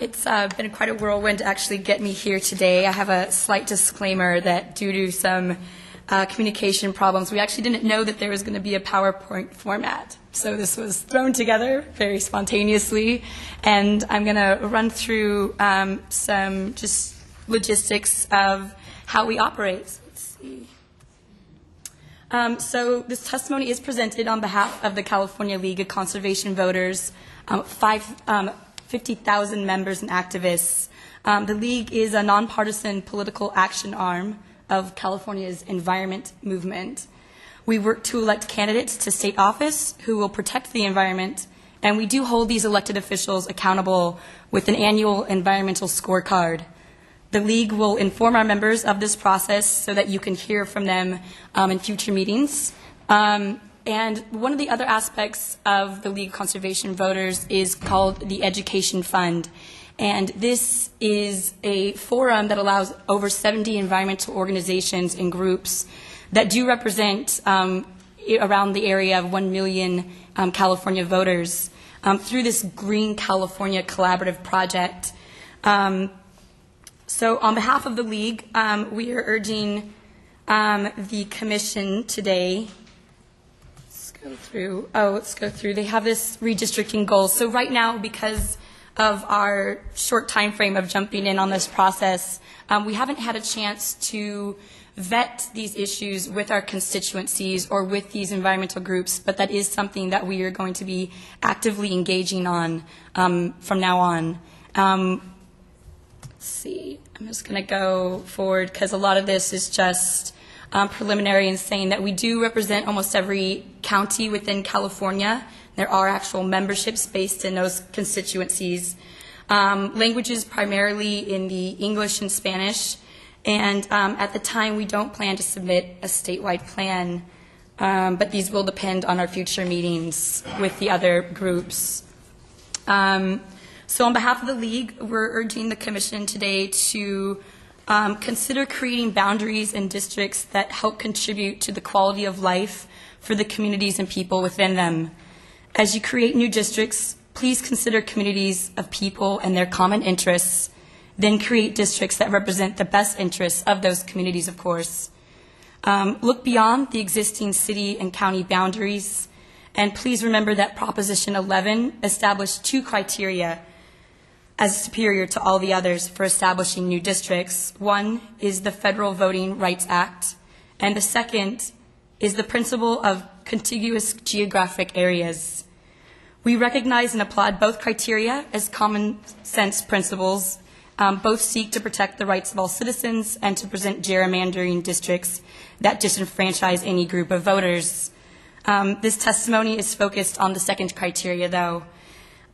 It's been quite a whirlwind to actually get me here today. I have a slight disclaimer that due to some communication problems, we actually didn't know that there was going to be a PowerPoint format. So this was thrown together very spontaneously, and I'm going to run through some just logistics of how we operate. So let's see. So this testimony is presented on behalf of the California League of Conservation Voters, 50,000 members and activists. The League is a nonpartisan political action arm of California's environment movement. We work to elect candidates to state office who will protect the environment, and we do hold these elected officials accountable with an annual environmental scorecard. The League will inform our members of this process so that you can hear from them in future meetings. And one of the other aspects of the League of Conservation Voters is called the Education Fund. And this is a forum that allows over 70 environmental organizations and groups that do represent around the area of 1 million California voters through this Green California Collaborative project. So on behalf of the League, we are urging the Commission today. Let's go through. They have this redistricting goals. So right now, because of our short time frame of jumping in on this process, we haven't had a chance to vet these issues with our constituencies or with these environmental groups, but that is something that we are going to be actively engaging on from now on. Let's see. I'm just going to go forward because a lot of this is just preliminary in saying that we do represent almost every county within California. There are actual memberships based in those constituencies. Languages primarily in the English and Spanish. And at the time, we don't plan to submit a statewide plan, but these will depend on our future meetings with the other groups. So on behalf of the League, we're urging the Commission today to consider creating boundaries and districts that help contribute to the quality of life for the communities and people within them. As you create new districts, please consider communities of people and their common interests, then create districts that represent the best interests of those communities, of course. Look beyond the existing city and county boundaries, and please remember that Proposition 11 established 2 criteria as superior to all the others for establishing new districts. One is the Federal Voting Rights Act, and the second is the principle of contiguous geographic areas. We recognize and applaud both criteria as common sense principles. Both seek to protect the rights of all citizens and to present gerrymandering districts that disenfranchise any group of voters. This testimony is focused on the second criteria, though.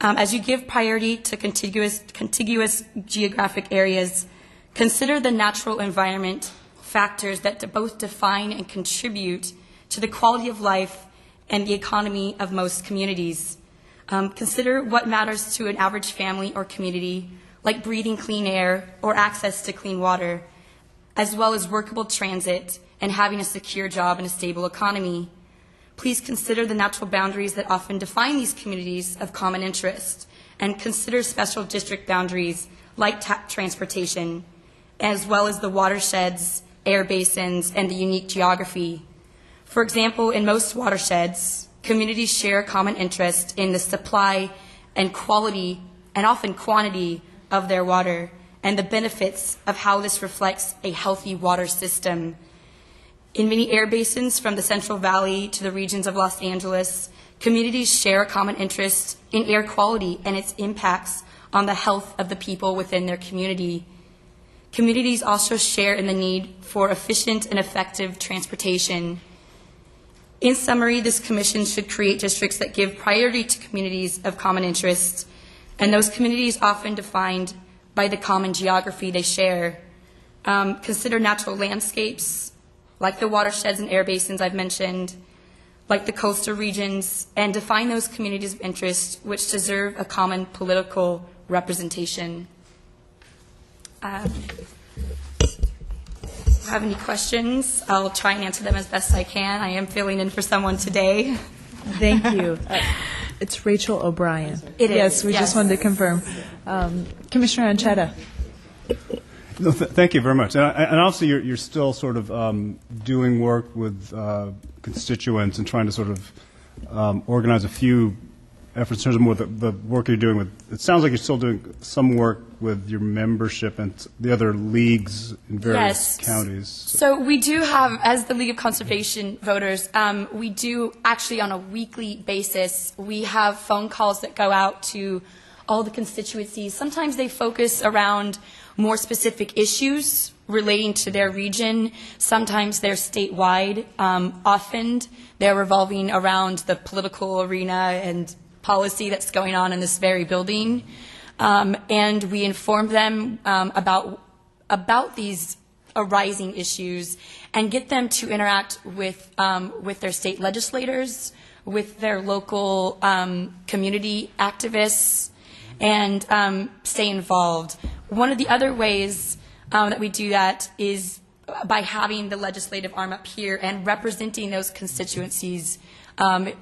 As you give priority to contiguous geographic areas, consider the natural environment factors that both define and contribute to the quality of life and the economy of most communities. Consider what matters to an average family or community, like breathing clean air or access to clean water, as well as workable transit and having a secure job and a stable economy. Please consider the natural boundaries that often define these communities of common interest, and consider special district boundaries like transportation. as well as the watersheds, air basins, and the unique geography. For example, in most watersheds, communities share a common interest in the supply and quality, and often quantity, of their water, and the benefits of how this reflects a healthy water system. In many air basins, from the Central Valley to the regions of Los Angeles, communities share a common interest in air quality and its impacts on the health of the people within their community. Communities also share in the need for efficient and effective transportation. In summary, this commission should create districts that give priority to communities of common interest, and those communities often defined by the common geography they share. Consider natural landscapes, like the watersheds and air basins I've mentioned, like the coastal regions, and define those communities of interest which deserve a common political representation. If you have any questions, I'll try and answer them as best I can. I am filling in for someone today. Thank you. It's Rachel O'Brien. It is, Yes, we yes. just wanted to confirm. Commissioner Anchetta. No, thank you very much. And obviously, you're still sort of doing work with constituents and trying to sort of organize a few efforts in terms of more the work you're doing with. It sounds like you're still doing some work with your membership and the other leagues in various counties. So we do have, as the League of Conservation Voters, we do actually on a weekly basis, we have phone calls that go out to all the constituencies. Sometimes they focus around more specific issues relating to their region. Sometimes they're statewide. Often they're revolving around the political arena and policy that's going on in this very building. And we inform them about these arising issues and get them to interact with their state legislators, with their local community activists, and stay involved. One of the other ways that we do that is by having the legislative arm up here and representing those constituencies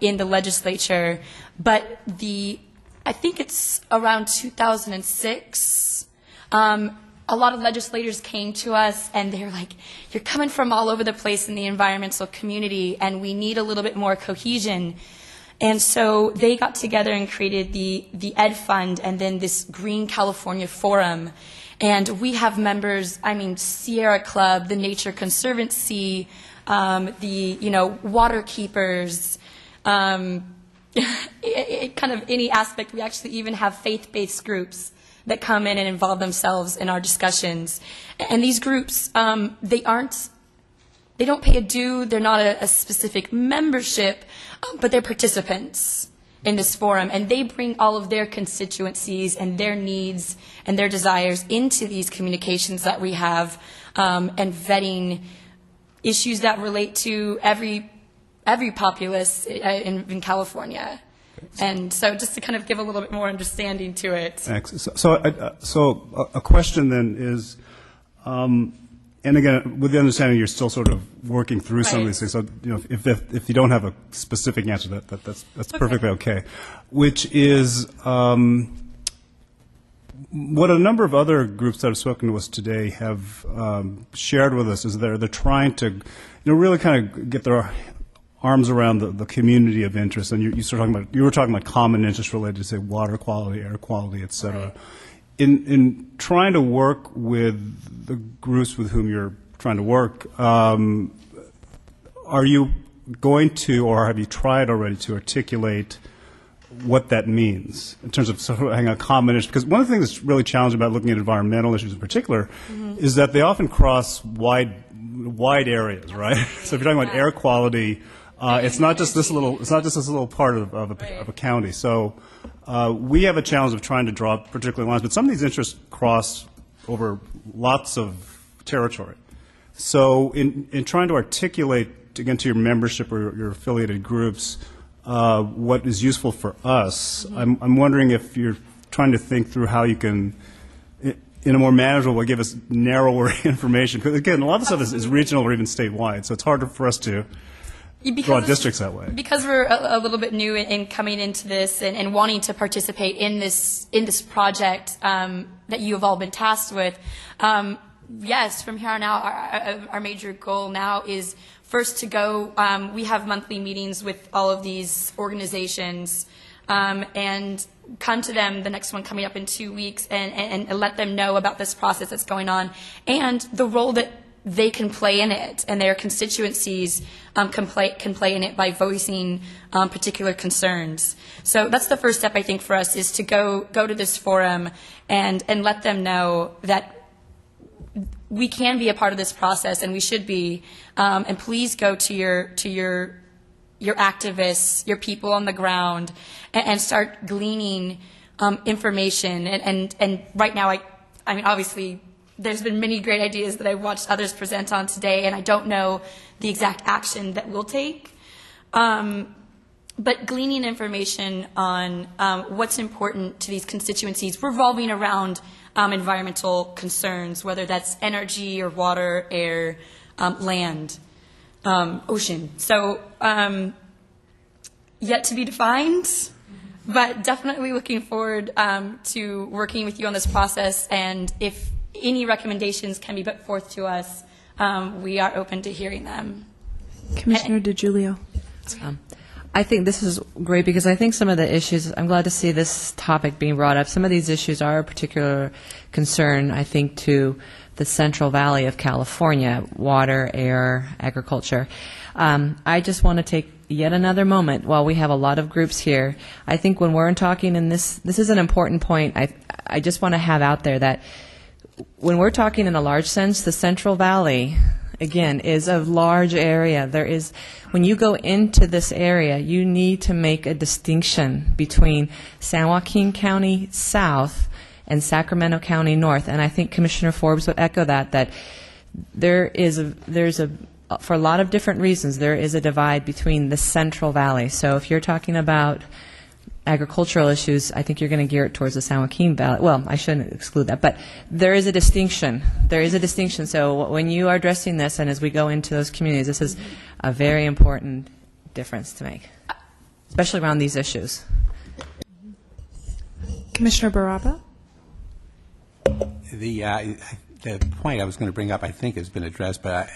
in the legislature. But I think it's around 2006, a lot of legislators came to us and they're like, you're coming from all over the place in the environmental community and we need a little bit more cohesion. And so they got together and created the Ed Fund and then this Green California Forum. And we have members, Sierra Club, the Nature Conservancy, the water keepers, kind of any aspect. We actually even have faith-based groups that come in and involve themselves in our discussions. And these groups, they don't pay a due. They're not a specific membership, but they're participants in this forum, and they bring all of their constituencies and their needs and their desires into these communications that we have, and vetting issues that relate to every populace in California. And so just to kind of give a little bit more understanding to it. Thanks. So a question then is, and again, with the understanding you're still sort of working through some of these things, so if you don't have a specific answer, that's perfectly okay. Which is what a number of other groups that have spoken to us today have shared with us is they're trying to really kind of get their arms around the community of interest, and you were talking about common interest related to, say, water quality, air quality, et cetera. Right. In trying to work with the groups with whom you're trying to work, are you going to, or have you tried already to articulate what that means in terms of sort of having a common issue? Because one of the things that's really challenging about looking at environmental issues in particular is that they often cross wide areas, right? So if you're talking about air quality, it's not just this little part of a county. So we have a challenge of trying to draw particular lines, but some of these interests cross over lots of territory. So in trying to articulate, again, to your membership or your affiliated groups, what is useful for us, I'm wondering if you're trying to think through how you can, in a more manageable way, give us narrower information. Because, again, a lot of stuff is regional or even statewide, so it's harder for us to draw districts that way. Because we're a little bit new in coming into this and wanting to participate in this project that you have all been tasked with, yes, from here on out, our major goal now is first to go, we have monthly meetings with all of these organizations, and come to them, the next one coming up in 2 weeks, and let them know about this process that's going on and the role that they can play in it, and their constituencies can play in it by voicing particular concerns. So that's the first step, I think, for us, is to go to this forum and let them know that we can be a part of this process, and we should be. And please go to your activists, your people on the ground, and start gleaning information. And right now, I mean, obviously, there's been many great ideas that I've watched others present on today, and I don't know the exact action that we'll take. But gleaning information on what's important to these constituencies revolving around environmental concerns, whether that's energy or water, air, land, ocean. So yet to be defined, but definitely looking forward to working with you on this process. And if any recommendations can be put forth to us, we are open to hearing them. Commissioner DiGiulio. I think this is great because I think some of the issues, I'm glad to see this topic being brought up. Some of these issues are a particular concern, I think, to the Central Valley of California, water, air, agriculture. I just want to take yet another moment while we have a lot of groups here. I think when we're talking, and this is an important point, I just want to have out there that when we're talking in a large sense, the Central Valley, again, is a large area. When you go into this area, you need to make a distinction between San Joaquin County South and Sacramento County North. And I think Commissioner Forbes would echo that for a lot of different reasons, there is a divide between the Central Valley. So if you're talking about agricultural issues, I think you're going to gear it towards the San Joaquin Valley. Well, I shouldn't exclude that, but there is a distinction. There is a distinction. So when you are addressing this, and as we go into those communities, this is a very important difference to make, especially around these issues. Commissioner Baraba? The point I was going to bring up, I think, has been addressed, but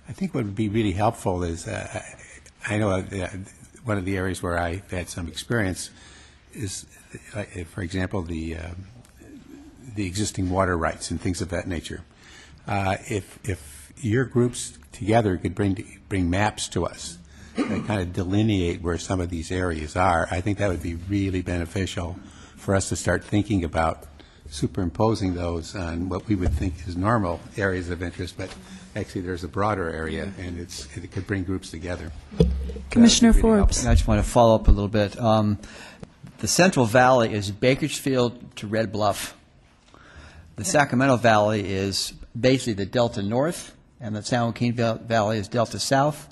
I think what would be really helpful is, I know one of the areas where I've had some experience is, for example, the existing water rights and things of that nature. If your groups together could bring maps to us that kind of delineate where some of these areas are, I think that would be really beneficial for us to start thinking about superimposing those on what we would think is normal areas of interest, but actually there's a broader area, and it could bring groups together. Commissioner Forbes. I just want to follow up a little bit. The Central Valley is Bakersfield to Red Bluff. The Sacramento Valley is basically the Delta North, and the San Joaquin Valley is Delta South.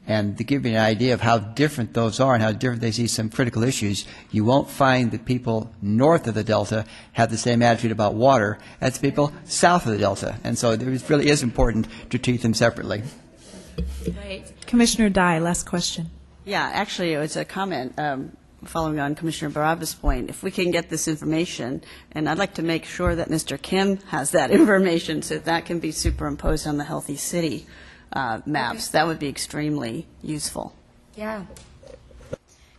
And to give you an idea of how different those are and how different they see some critical issues, you won't find that people north of the Delta have the same attitude about water as people south of the Delta. And so it really is important to treat them separately. Right. Commissioner Dye, last question. Yeah, actually, it was a comment following on Commissioner Baraba's point. If we can get this information, and I'd like to make sure that Mr. Kim has that information so that can be superimposed on the Healthy City maps. That would be extremely useful. Yeah.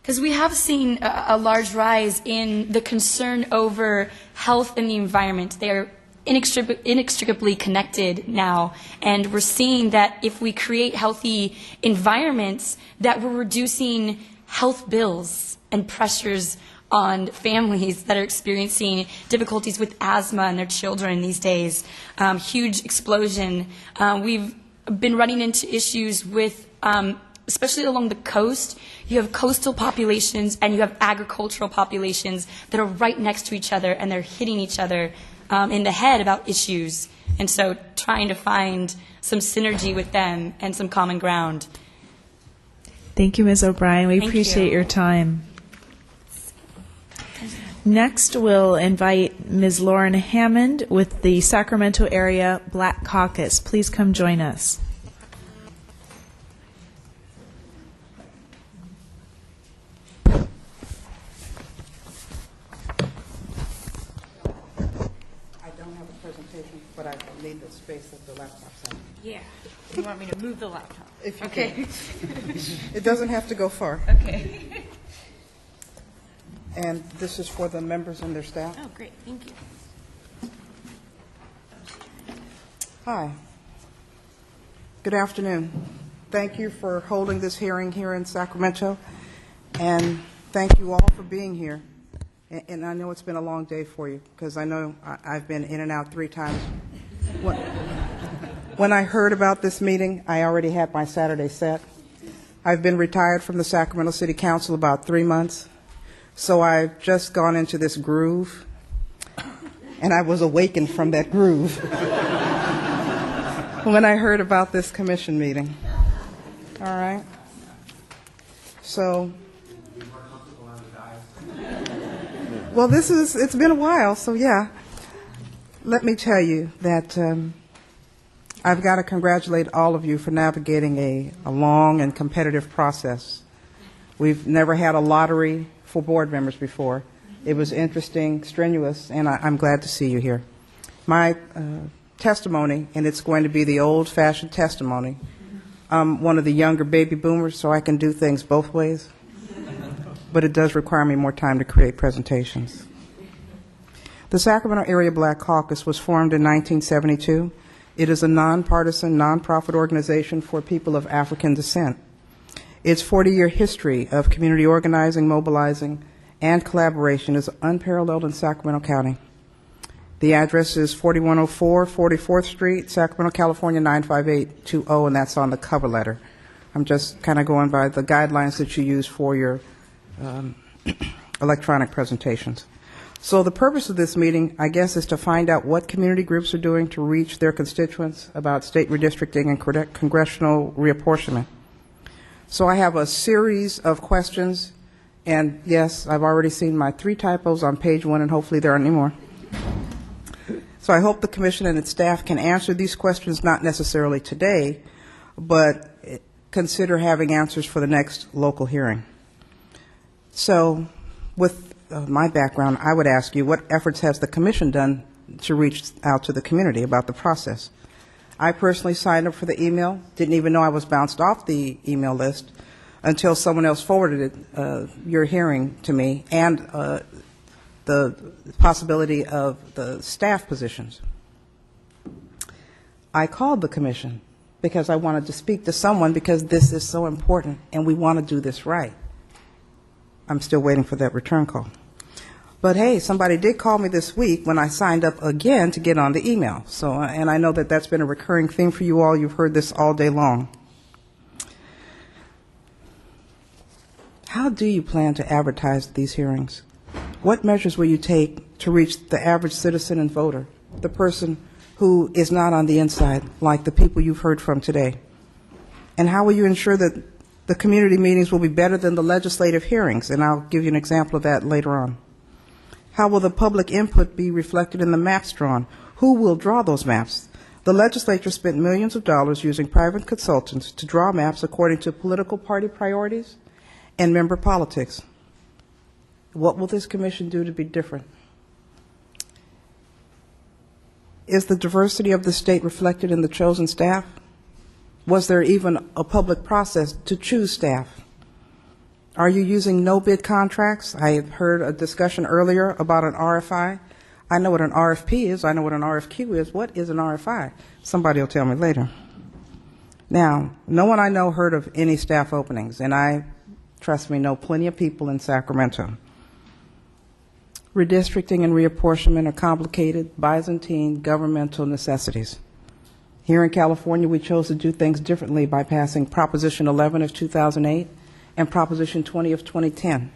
Because we have seen a large rise in the concern over health and the environment. They are inextricably connected now, and we're seeing that if we create healthy environments, that we're reducing health bills and pressures on families that are experiencing difficulties with asthma and their children these days. Huge explosion. We've been running into issues with, especially along the coast, you have coastal populations and you have agricultural populations that are right next to each other, and they're hitting each other in the head about issues. And so trying to find some synergy with them and some common ground. Thank you, Ms. O'Brien. We Thank appreciate you. your time. Next, we'll invite Ms. Lauren Hammond with the Sacramento Area Black Caucus. Please come join us. presentation, but I need the space of the laptop's on. Yeah. You want me to move the laptop? If you Okay. can. It doesn't have to go far. Okay. And this is for the members and their staff. Oh, great. Thank you. Hi. Good afternoon. Thank you for holding this hearing here in Sacramento, and thank you all for being here. And I know it's been a long day for you, because I know I've been in and out 3 times. When I heard about this meeting, I already had my Saturday set. I've been retired from the Sacramento City Council about 3 months, so I've just gone into this groove, and I was awakened from that groove when I heard about this commission meeting. All right? So, well, it's been a while, so yeah. Let me tell you that I've got to congratulate all of you for navigating a long and competitive process. We've never had a lottery for board members before. It was interesting, strenuous, and I'm glad to see you here. My testimony, and it's going to be the old-fashioned testimony. I'm one of the younger baby boomers, so I can do things both ways. But it does require me more time to create presentations. The Sacramento Area Black Caucus was formed in 1972. It is a nonpartisan, nonprofit organization for people of African descent. Its 40-year history of community organizing, mobilizing, and collaboration is unparalleled in Sacramento County. The address is 4104 44th Street, Sacramento, California, 95820, and that's on the cover letter. I'm just kind of going by the guidelines that you use for your electronic presentations. So the purpose of this meeting, I guess, is to find out what community groups are doing to reach their constituents about state redistricting and congressional reapportionment. So I have a series of questions, and yes, I've already seen my 3 typos on page 1, and hopefully there aren't any more. So I hope the Commission and its staff can answer these questions, not necessarily today, but consider having answers for the next local hearing. So with my background, I would ask you, what efforts has the Commission done to reach out to the community about the process? I personally signed up for the email, didn't even know I was bounced off the email list until someone else forwarded it, your hearing to me, and the possibility of the staff positions. I called the Commission because I wanted to speak to someone, because this is so important and we want to do this right. I'm still waiting for that return call. But hey, somebody did call me this week when I signed up again to get on the email. So, and I know that that's been a recurring theme for you all. You've heard this all day long. How do you plan to advertise these hearings? What measures will you take to reach the average citizen and voter, the person who is not on the inside, like the people you've heard from today? And how will you ensure that the community meetings will be better than the legislative hearings? And I'll give you an example of that later on. How will the public input be reflected in the maps drawn? Who will draw those maps? The legislature spent millions of dollars using private consultants to draw maps according to political party priorities and member politics. What will this commission do to be different? Is the diversity of the state reflected in the chosen staff? Was there even a public process to choose staff? Are you using no-bid contracts? I heard a discussion earlier about an RFI. I know what an RFP is. I know what an RFQ is. What is an RFI? Somebody will tell me later. Now, no one I know heard of any staff openings, and I, trust me, know plenty of people in Sacramento. Redistricting and reapportionment are complicated, Byzantine governmental necessities. Here in California, we chose to do things differently by passing Proposition 11 of 2008 and Proposition 20 of 2010.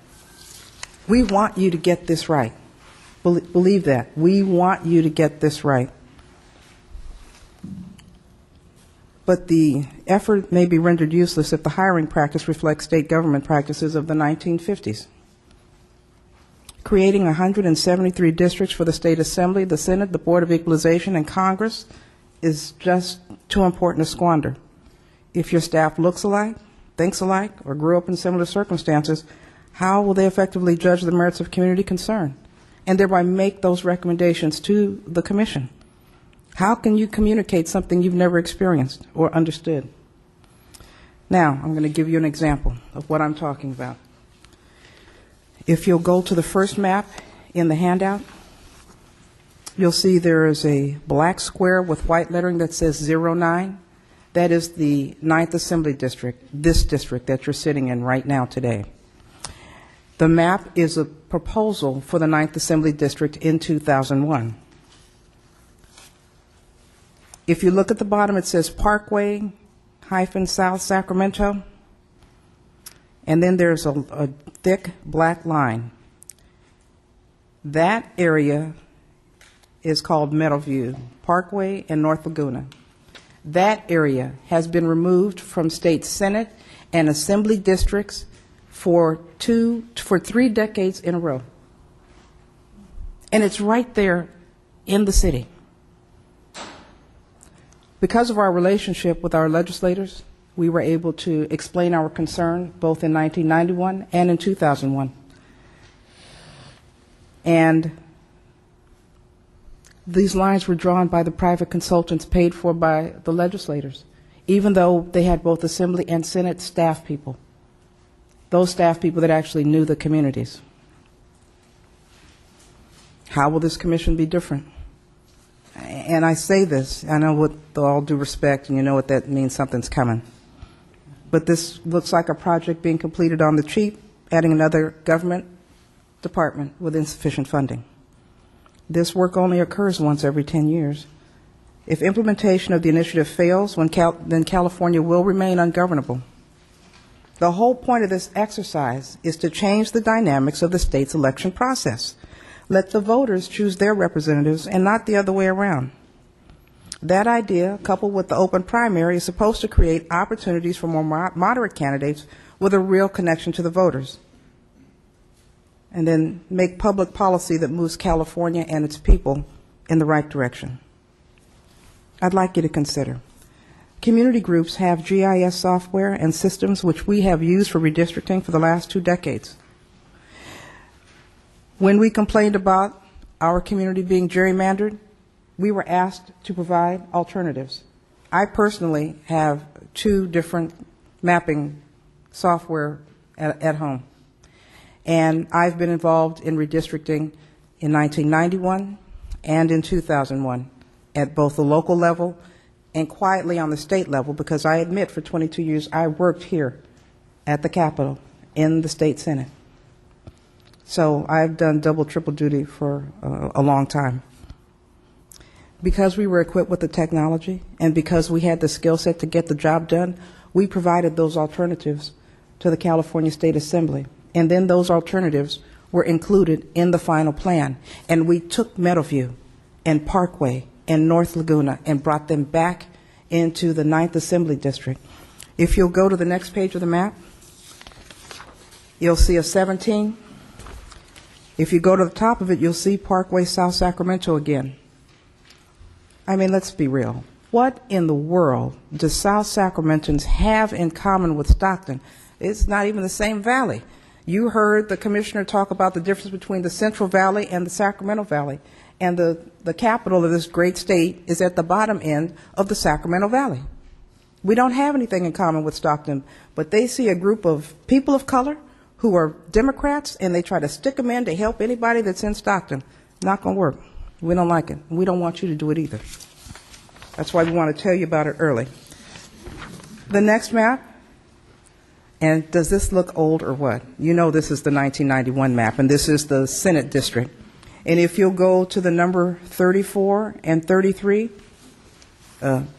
We want you to get this right. Believe that. We want you to get this right. But the effort may be rendered useless if the hiring practice reflects state government practices of the 1950s. Creating 173 districts for the State Assembly, the Senate, the Board of Equalization, and Congress is just too important to squander. If your staff looks alike, thinks alike, or grew up in similar circumstances, how will they effectively judge the merits of community concern and thereby make those recommendations to the Commission? How can you communicate something you've never experienced or understood? Now, I'm going to give you an example of what I'm talking about. If you'll go to the first map in the handout, you'll see there is a black square with white lettering that says 09. That is the 9th Assembly District, this district that you're sitting in right now today. The map is a proposal for the 9th Assembly District in 2001. If you look at the bottom, it says Parkway-South Sacramento, and then there's a thick black line. That area is called Meadowview, Parkway and North Laguna. That area has been removed from state senate and assembly districts for 3 decades in a row. And it's right there in the city. Because of our relationship with our legislators, we were able to explain our concern both in 1991 and in 2001. And these lines were drawn by the private consultants paid for by the legislators, even though they had both Assembly and Senate staff people, those staff people that actually knew the communities. How will this commission be different? And I say this, I know with all due respect, and you know what that means, something's coming. But this looks like a project being completed on the cheap, adding another government department with insufficient funding. This work only occurs once every 10 years. If implementation of the initiative fails, then California will remain ungovernable. The whole point of this exercise is to change the dynamics of the state's election process. Let the voters choose their representatives and not the other way around. That idea, coupled with the open primary, is supposed to create opportunities for more moderate candidates with a real connection to the voters, and then make public policy that moves California and its people in the right direction. I'd like you to consider. Community groups have GIS software and systems which we have used for redistricting for the last 2 decades. When we complained about our community being gerrymandered, we were asked to provide alternatives. I personally have 2 different mapping software at home. And I've been involved in redistricting in 1991 and in 2001 at both the local level and quietly on the state level, because I admit for 22 years I worked here at the Capitol in the state Senate. So I've done double, triple duty for a long time. Because we were equipped with the technology and because we had the skill set to get the job done, we provided those alternatives to the California State Assembly. And then those alternatives were included in the final plan. And we took Meadowview and Parkway and North Laguna and brought them back into the 9th Assembly District. If you'll go to the next page of the map, you'll see a 17. If you go to the top of it, you'll see Parkway South Sacramento again. I mean, let's be real. What in the world do South Sacramentans have in common with Stockton? It's not even the same valley. You heard the commissioner talk about the difference between the Central Valley and the Sacramento Valley. And the capital of this great state is at the bottom end of the Sacramento Valley. We don't have anything in common with Stockton, but they see a group of people of color who are Democrats, and they try to stick them in to help anybody that's in Stockton. Not going to work. We don't like it. We don't want you to do it either. That's why we want to tell you about it early. The next map. And does this look old or what? You know this is the 1991 map, and this is the Senate district. And if you'll go to the number 34 and 33,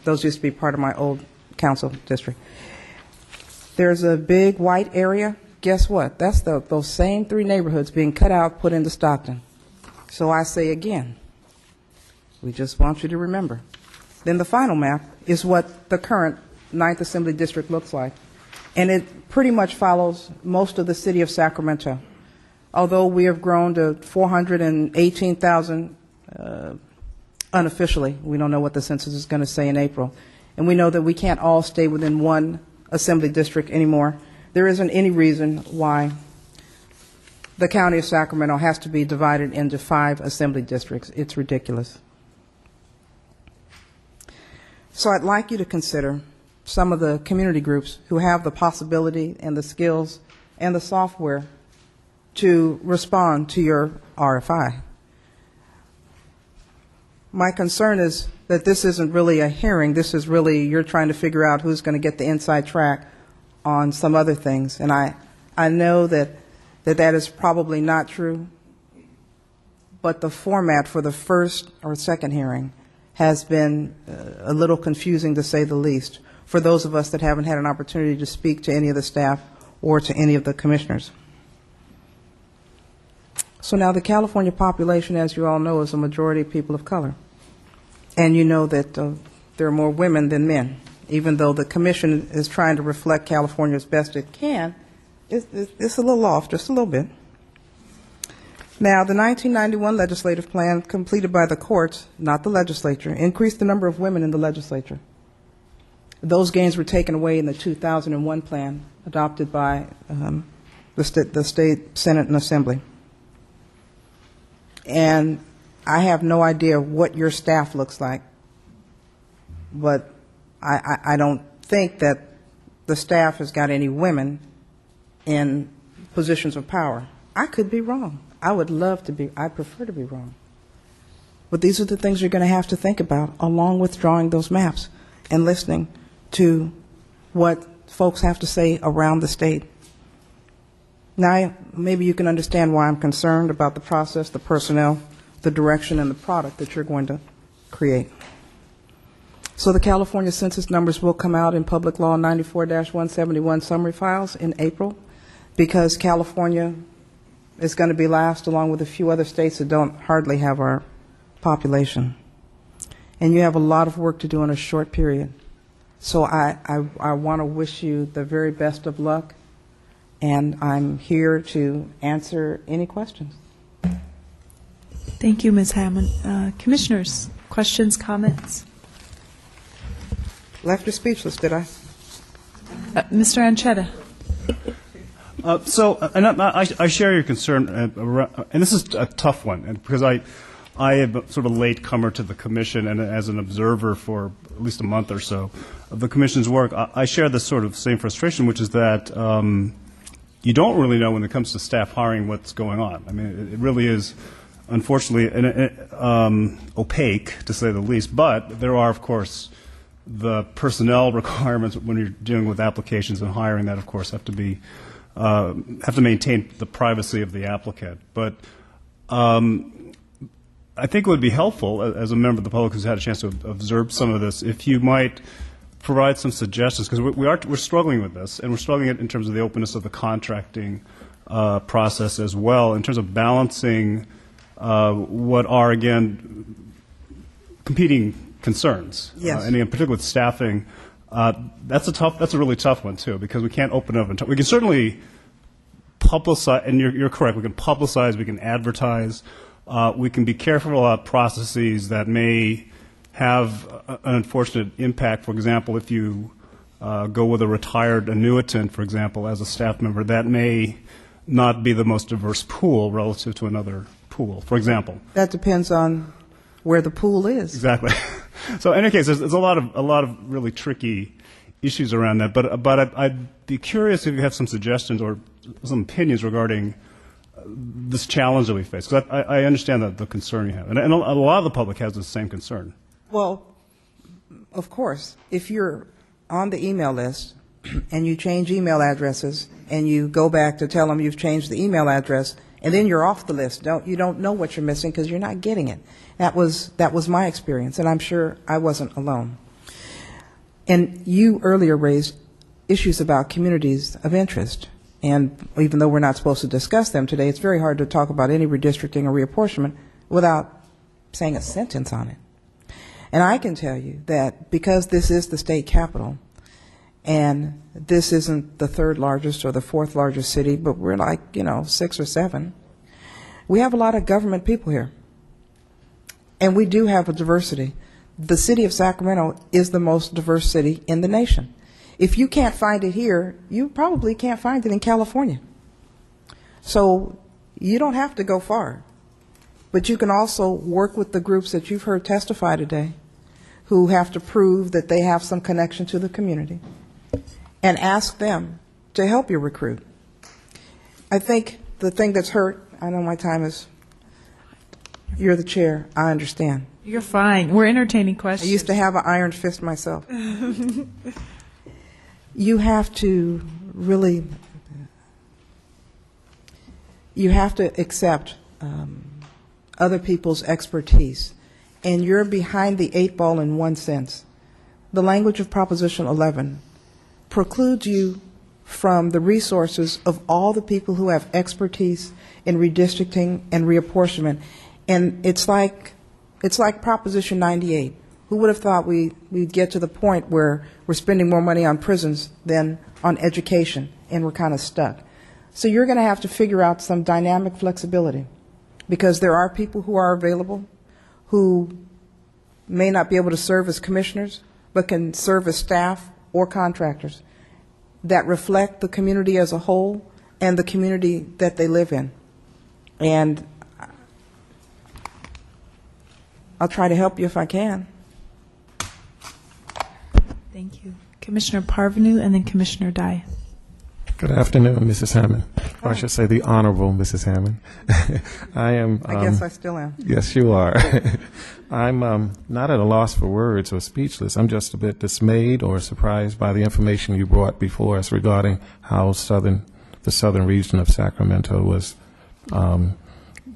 those used to be part of my old council district. There's a big white area. Guess what? That's those same 3 neighborhoods being cut out, put into Stockton. So I say again, we just want you to remember. Then the final map is what the current 9th Assembly District looks like. And it pretty much follows most of the city of Sacramento. Although we have grown to 418,000 unofficially. We don't know what the census is going to say in April. And we know that we can't all stay within one assembly district anymore. There isn't any reason why the county of Sacramento has to be divided into 5 assembly districts. It's ridiculous. So I'd like you to consider some of the community groups who have the possibility and the skills and the software to respond to your RFI. My concern is that this isn't really a hearing. This is really, you're trying to figure out who's going to get the inside track on some other things. And I know that is probably not true, but the format for the first or second hearing has been a little confusing, to say the least, for those of us that haven't had an opportunity to speak to any of the staff or to any of the commissioners. So now the California population, as you all know, is a majority of people of color. And you know that there are more women than men. Even though the commission is trying to reflect California as best it can, it's a little off, just a little bit. Now, the 1991 legislative plan completed by the courts, not the legislature, increased the number of women in the legislature. Those gains were taken away in the 2001 plan adopted by the state Senate and Assembly. And I have no idea what your staff looks like, but I don't think that the staff has got any women in positions of power. I could be wrong. I would love to be, I prefer to be wrong. But these are the things you're going to have to think about, along with drawing those maps and listening to what folks have to say around the state. Now, maybe you can understand why I'm concerned about the process, the personnel, the direction, and the product that you're going to create. So the California census numbers will come out in Public Law 94-171 summary files in April, because California is going to be last, along with a few other states that don't hardly have our population. And you have a lot of work to do in a short period. So I want to wish you the very best of luck, and I'm here to answer any questions. Thank you, Ms. Hammond. Commissioners, questions, comments? Left you speechless, did I? Mr. Anchetta. I share your concern, and this is a tough one, and because I am sort of a latecomer to the commission, and as an observer for at least a month or so of the commission's work, I share this sort of same frustration, which is that you don't really know when it comes to staff hiring what's going on. I mean, it really is, unfortunately, opaque, to say the least, but there are, of course, the personnel requirements when you're dealing with applications and hiring that, of course, have to maintain the privacy of the applicant. But I think it would be helpful, as a member of the public who's had a chance to observe some of this, if you might provide some suggestions, because we're struggling with this, and we're struggling in terms of the openness of the contracting process as well, in terms of balancing what are, again, competing concerns. Yes. And in particular with staffing, that's a really tough one too, because we can't open up we can certainly publicize, and you're correct, we can publicize, we can advertise, we can be careful about processes that may have an unfortunate impact. For example, if you go with a retired annuitant, for example, as a staff member, that may not be the most diverse pool relative to another pool, for example. That depends on where the pool is. Exactly. So in any case, there's a lot of really tricky issues around that. But I'd be curious if you have some suggestions or some opinions regarding this challenge that we face. Because I understand the concern you have, and a lot of the public has the same concern. Well, of course, if you're on the email list and you change email addresses and you go back to tell them you've changed the email address, and then you're off the list. You don't know what you're missing because you're not getting it. That was my experience, and I'm sure I wasn't alone. And you earlier raised issues about communities of interest, and even though we're not supposed to discuss them today, it's very hard to talk about any redistricting or reapportionment without saying a sentence on it. And I can tell you that because this is the state capital, and this isn't the third largest or the fourth largest city, but we're like, 6 or 7. We have a lot of government people here. And we do have a diversity. The city of Sacramento is the most diverse city in the nation. If you can't find it here, you probably can't find it in California. So you don't have to go far. But you can also work with the groups that you've heard testify today, who have to prove that they have some connection to the community, and ask them to help you recruit. I think the thing that's hurt, I know my time is, you're the chair, I understand. You're fine. We're entertaining questions. I used to have an iron fist myself. You have to really, you have to accept other people's expertise. And you're behind the eight ball in one sense. The language of Proposition 11 precludes you from the resources of all the people who have expertise in redistricting and reapportionment. And it's like Proposition 98. Who would have thought we'd get to the point where we're spending more money on prisons than on education, and we're kind of stuck. So you're going to have to figure out some dynamic flexibility, because there are people who are available who may not be able to serve as commissioners, but can serve as staff or contractors that reflect the community as a whole and the community that they live in. And I'll try to help you if I can. Thank you. Commissioner Parvenu and then Commissioner Dye. Good afternoon, Mrs. Hammond. Or I should say the Honorable Mrs. Hammond. I am... I guess I still am. Yes, you are. I'm not at a loss for words or speechless. I'm just a bit dismayed or surprised by the information you brought before us regarding how the southern region of Sacramento was,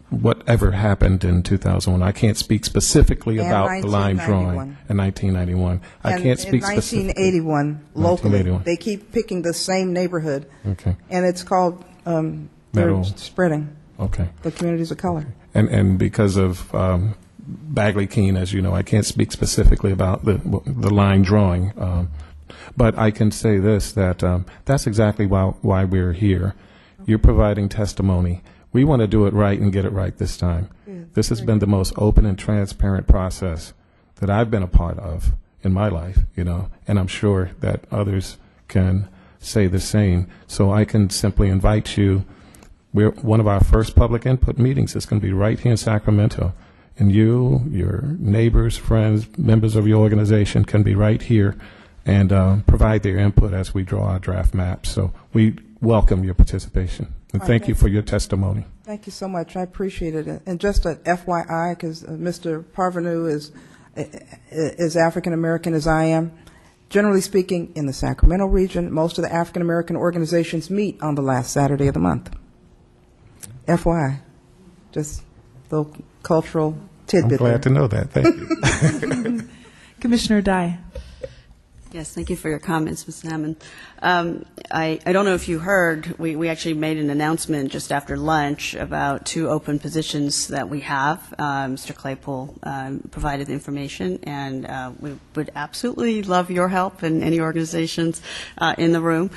whatever happened in 2001. I can't speak specifically about the line drawing in 1991. I can't speak specifically. In 1981, locally, they keep picking the same neighborhood. Okay. And it's called, they're spreading. Okay. The communities of color. And because of Bagley Keene, as you know, I can't speak specifically about the line drawing. But I can say this, that that's exactly why we're here. You're providing testimony. We want to do it right and get it right this time. This has been the most open and transparent process that I've been a part of in my life, and I'm sure that others can say the same. So I can simply invite you. One of our first public input meetings is going to be right here in Sacramento. And you, your neighbors, friends, members of your organization can be right here and provide their input as we draw our draft maps. So we welcome your participation. And thank you for your testimony. Thank you so much. I appreciate it. And just an FYI, because Mr. Parvenu is African American as I am. Generally speaking, in the Sacramento region, most of the African American organizations meet on the last Saturday of the month. FYI, just the cultural tidbit. I'm glad to know that. Thank you. Commissioner Dye. Yes, thank you for your comments, Ms. Hammond. I don't know if you heard, we actually made an announcement just after lunch about 2 open positions that we have. Mr. Claypool provided the information, and we would absolutely love your help and any organizations in the room.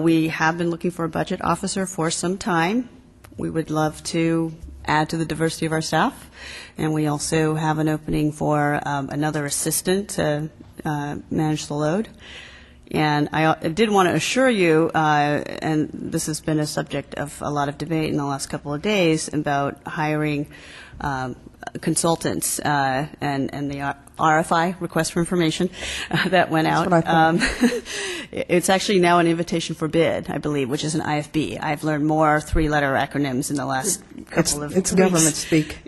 We have been looking for a budget officer for some time. We would love to add to the diversity of our staff, and we also have an opening for another assistant to manage the load. And I did want to assure you, and this has been a subject of a lot of debate in the last couple of days, about hiring consultants and the RFI, request for information, that went out. That's what I thought. It's actually now an invitation for bid, I believe, which is an IFB. I've learned more 3-letter acronyms in the last couple of weeks. It's government speak.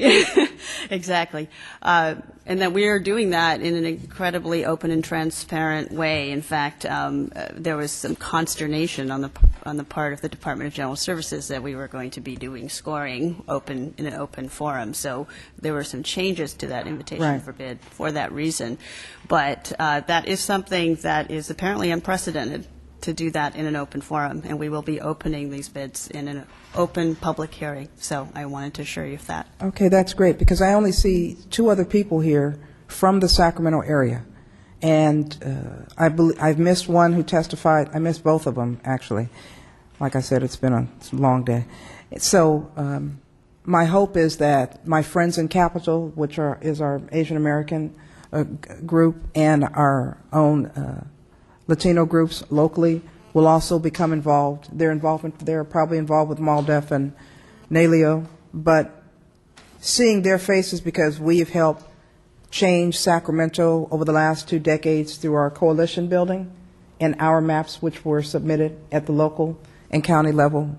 Exactly. And that we are doing that in an incredibly open and transparent way. In fact, there was some consternation on the part of the Department of General Services that we were going to be doing scoring in an open forum. So there were some changes to that invitation for bid for that reason. But that is something that is apparently unprecedented, to do that in an open forum, and we will be opening these bids in an open public hearing. So I wanted to assure you of that. Okay, that's great, because I only see 2 other people here from the Sacramento area. And I've missed one who testified. I missed both of them, actually. Like I said, it's been a long day. So my hope is that my friends in Capitol, which is our Asian American group, and our own Latino groups locally will also become involved. They're probably involved with MALDEF and NALEO, but seeing their faces, because we have helped changed Sacramento over the last 2 decades through our coalition building, and our maps, which were submitted at the local and county level,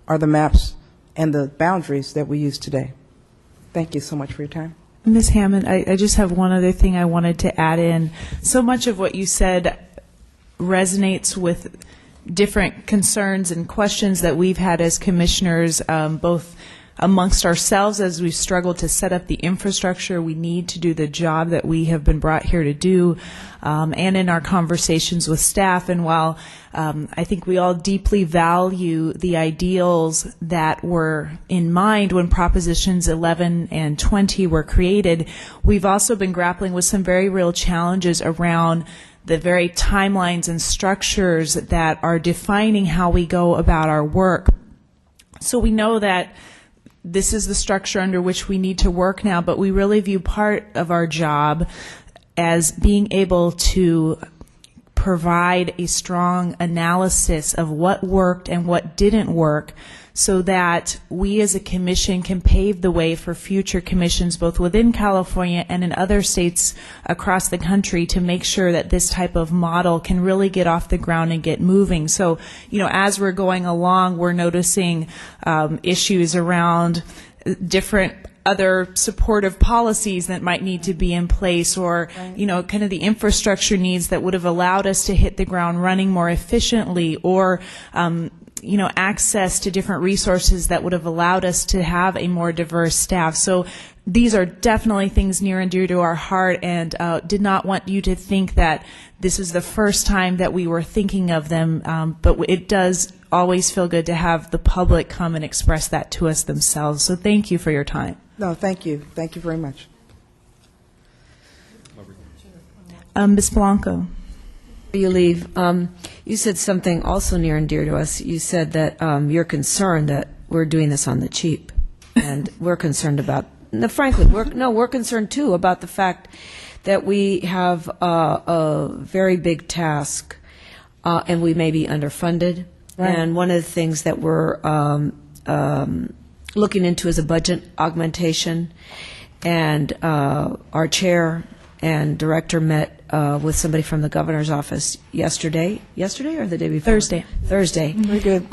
are the maps and the boundaries that we use today. Thank you so much for your time. Ms. Hammond, I just have one other thing I wanted to add in. So much of what you said resonates with different concerns and questions that we've had as commissioners, both amongst ourselves as we struggle to set up the infrastructure we need to do the job that we have been brought here to do, and in our conversations with staff. And while I think we all deeply value the ideals that were in mind when Propositions 11 and 20 were created, we've also been grappling with some very real challenges around the very timelines and structures that are defining how we go about our work. So we know that this is the structure under which we need to work now, but we really view part of our job as being able to provide a strong analysis of what worked and what didn't work, so that we as a commission can pave the way for future commissions both within California and in other states across the country to make sure that this type of model can really get off the ground and get moving. So, as we're going along, we're noticing issues around different other supportive policies that might need to be in place, or kind of the infrastructure needs that would have allowed us to hit the ground running more efficiently, or access to different resources that would have allowed us to have a more diverse staff. So these are definitely things near and dear to our heart, and did not want you to think that this is the first time that we were thinking of them, but it does always feel good to have the public come and express that to us themselves. So thank you for your time. No, thank you. Thank you very much. Ms. Blanco. You leave. You said something also near and dear to us. You said that you're concerned that we're doing this on the cheap, and we're concerned about. No, frankly, we're concerned too about the fact that we have a very big task, and we may be underfunded. Right. And one of the things that we're looking into is a budget augmentation. And our chair and director met with somebody from the governor's office yesterday or the day before? Thursday. Very good.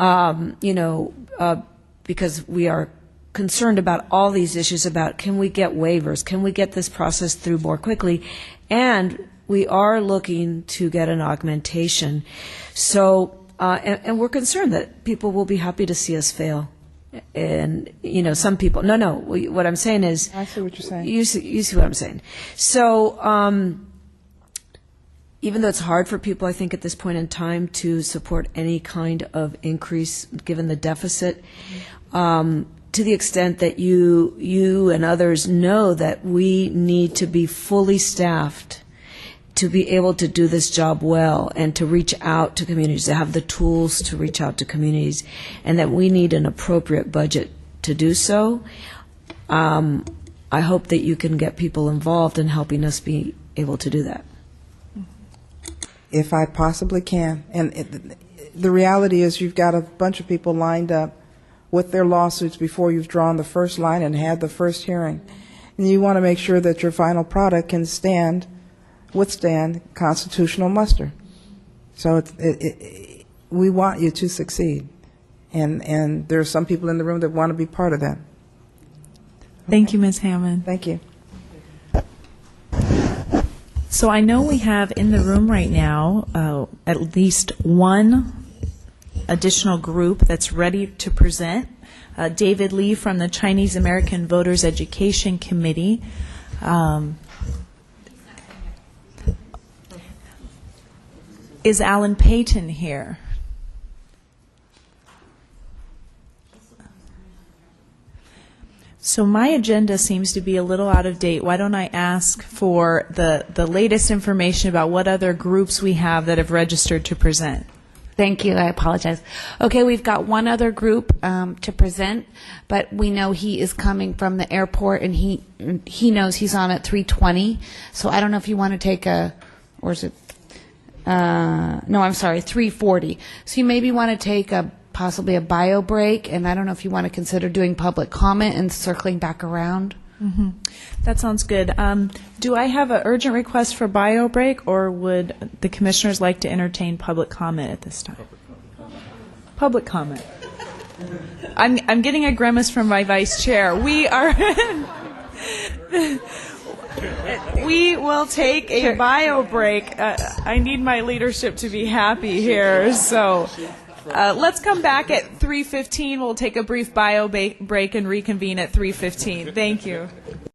Because we are concerned about all these issues about, can we get waivers? Can we get this process through more quickly? And we are looking to get an augmentation. So, and we're concerned that people will be happy to see us fail. And, some people, what I'm saying is. I see what you're saying. You see what I'm saying. So, even though it's hard for people, I think, at this point in time to support any kind of increase given the deficit, to the extent that you and others know that we need to be fully staffed to be able to do this job well and to reach out to communities, to have the tools to reach out to communities, and that we need an appropriate budget to do so. I hope that you can get people involved in helping us be able to do that. If I possibly can. And the reality is you've got a bunch of people lined up with their lawsuits before you've drawn the first line and had the first hearing. And you want to make sure that your final product can withstand constitutional muster. So we want you to succeed. And there are some people in the room that want to be part of that. Thank you, Ms. Hammond. Thank you. So I know we have in the room right now at least one additional group that's ready to present. David Lee from the Chinese American Voters Education Committee. Is Alan Payton here? So my agenda seems to be a little out of date. Why don't I ask for the latest information about what other groups we have that have registered to present? Thank you. I apologize. Okay, we've got one other group to present, but we know he is coming from the airport, and he knows he's on at 3:20. So I don't know if you want to take or is it? No, I'm sorry, 3:40. So you maybe want to take possibly a bio break, and I don't know if you want to consider doing public comment and circling back around. That sounds good. Do I have an urgent request for bio break, or would the commissioners like to entertain public comment at this time? Public comment. I'm getting a grimace from my vice chair. We will take a bio break. I need my leadership to be happy here, so let's come back at 3:15. We'll take a brief bio break and reconvene at 3:15. Thank you.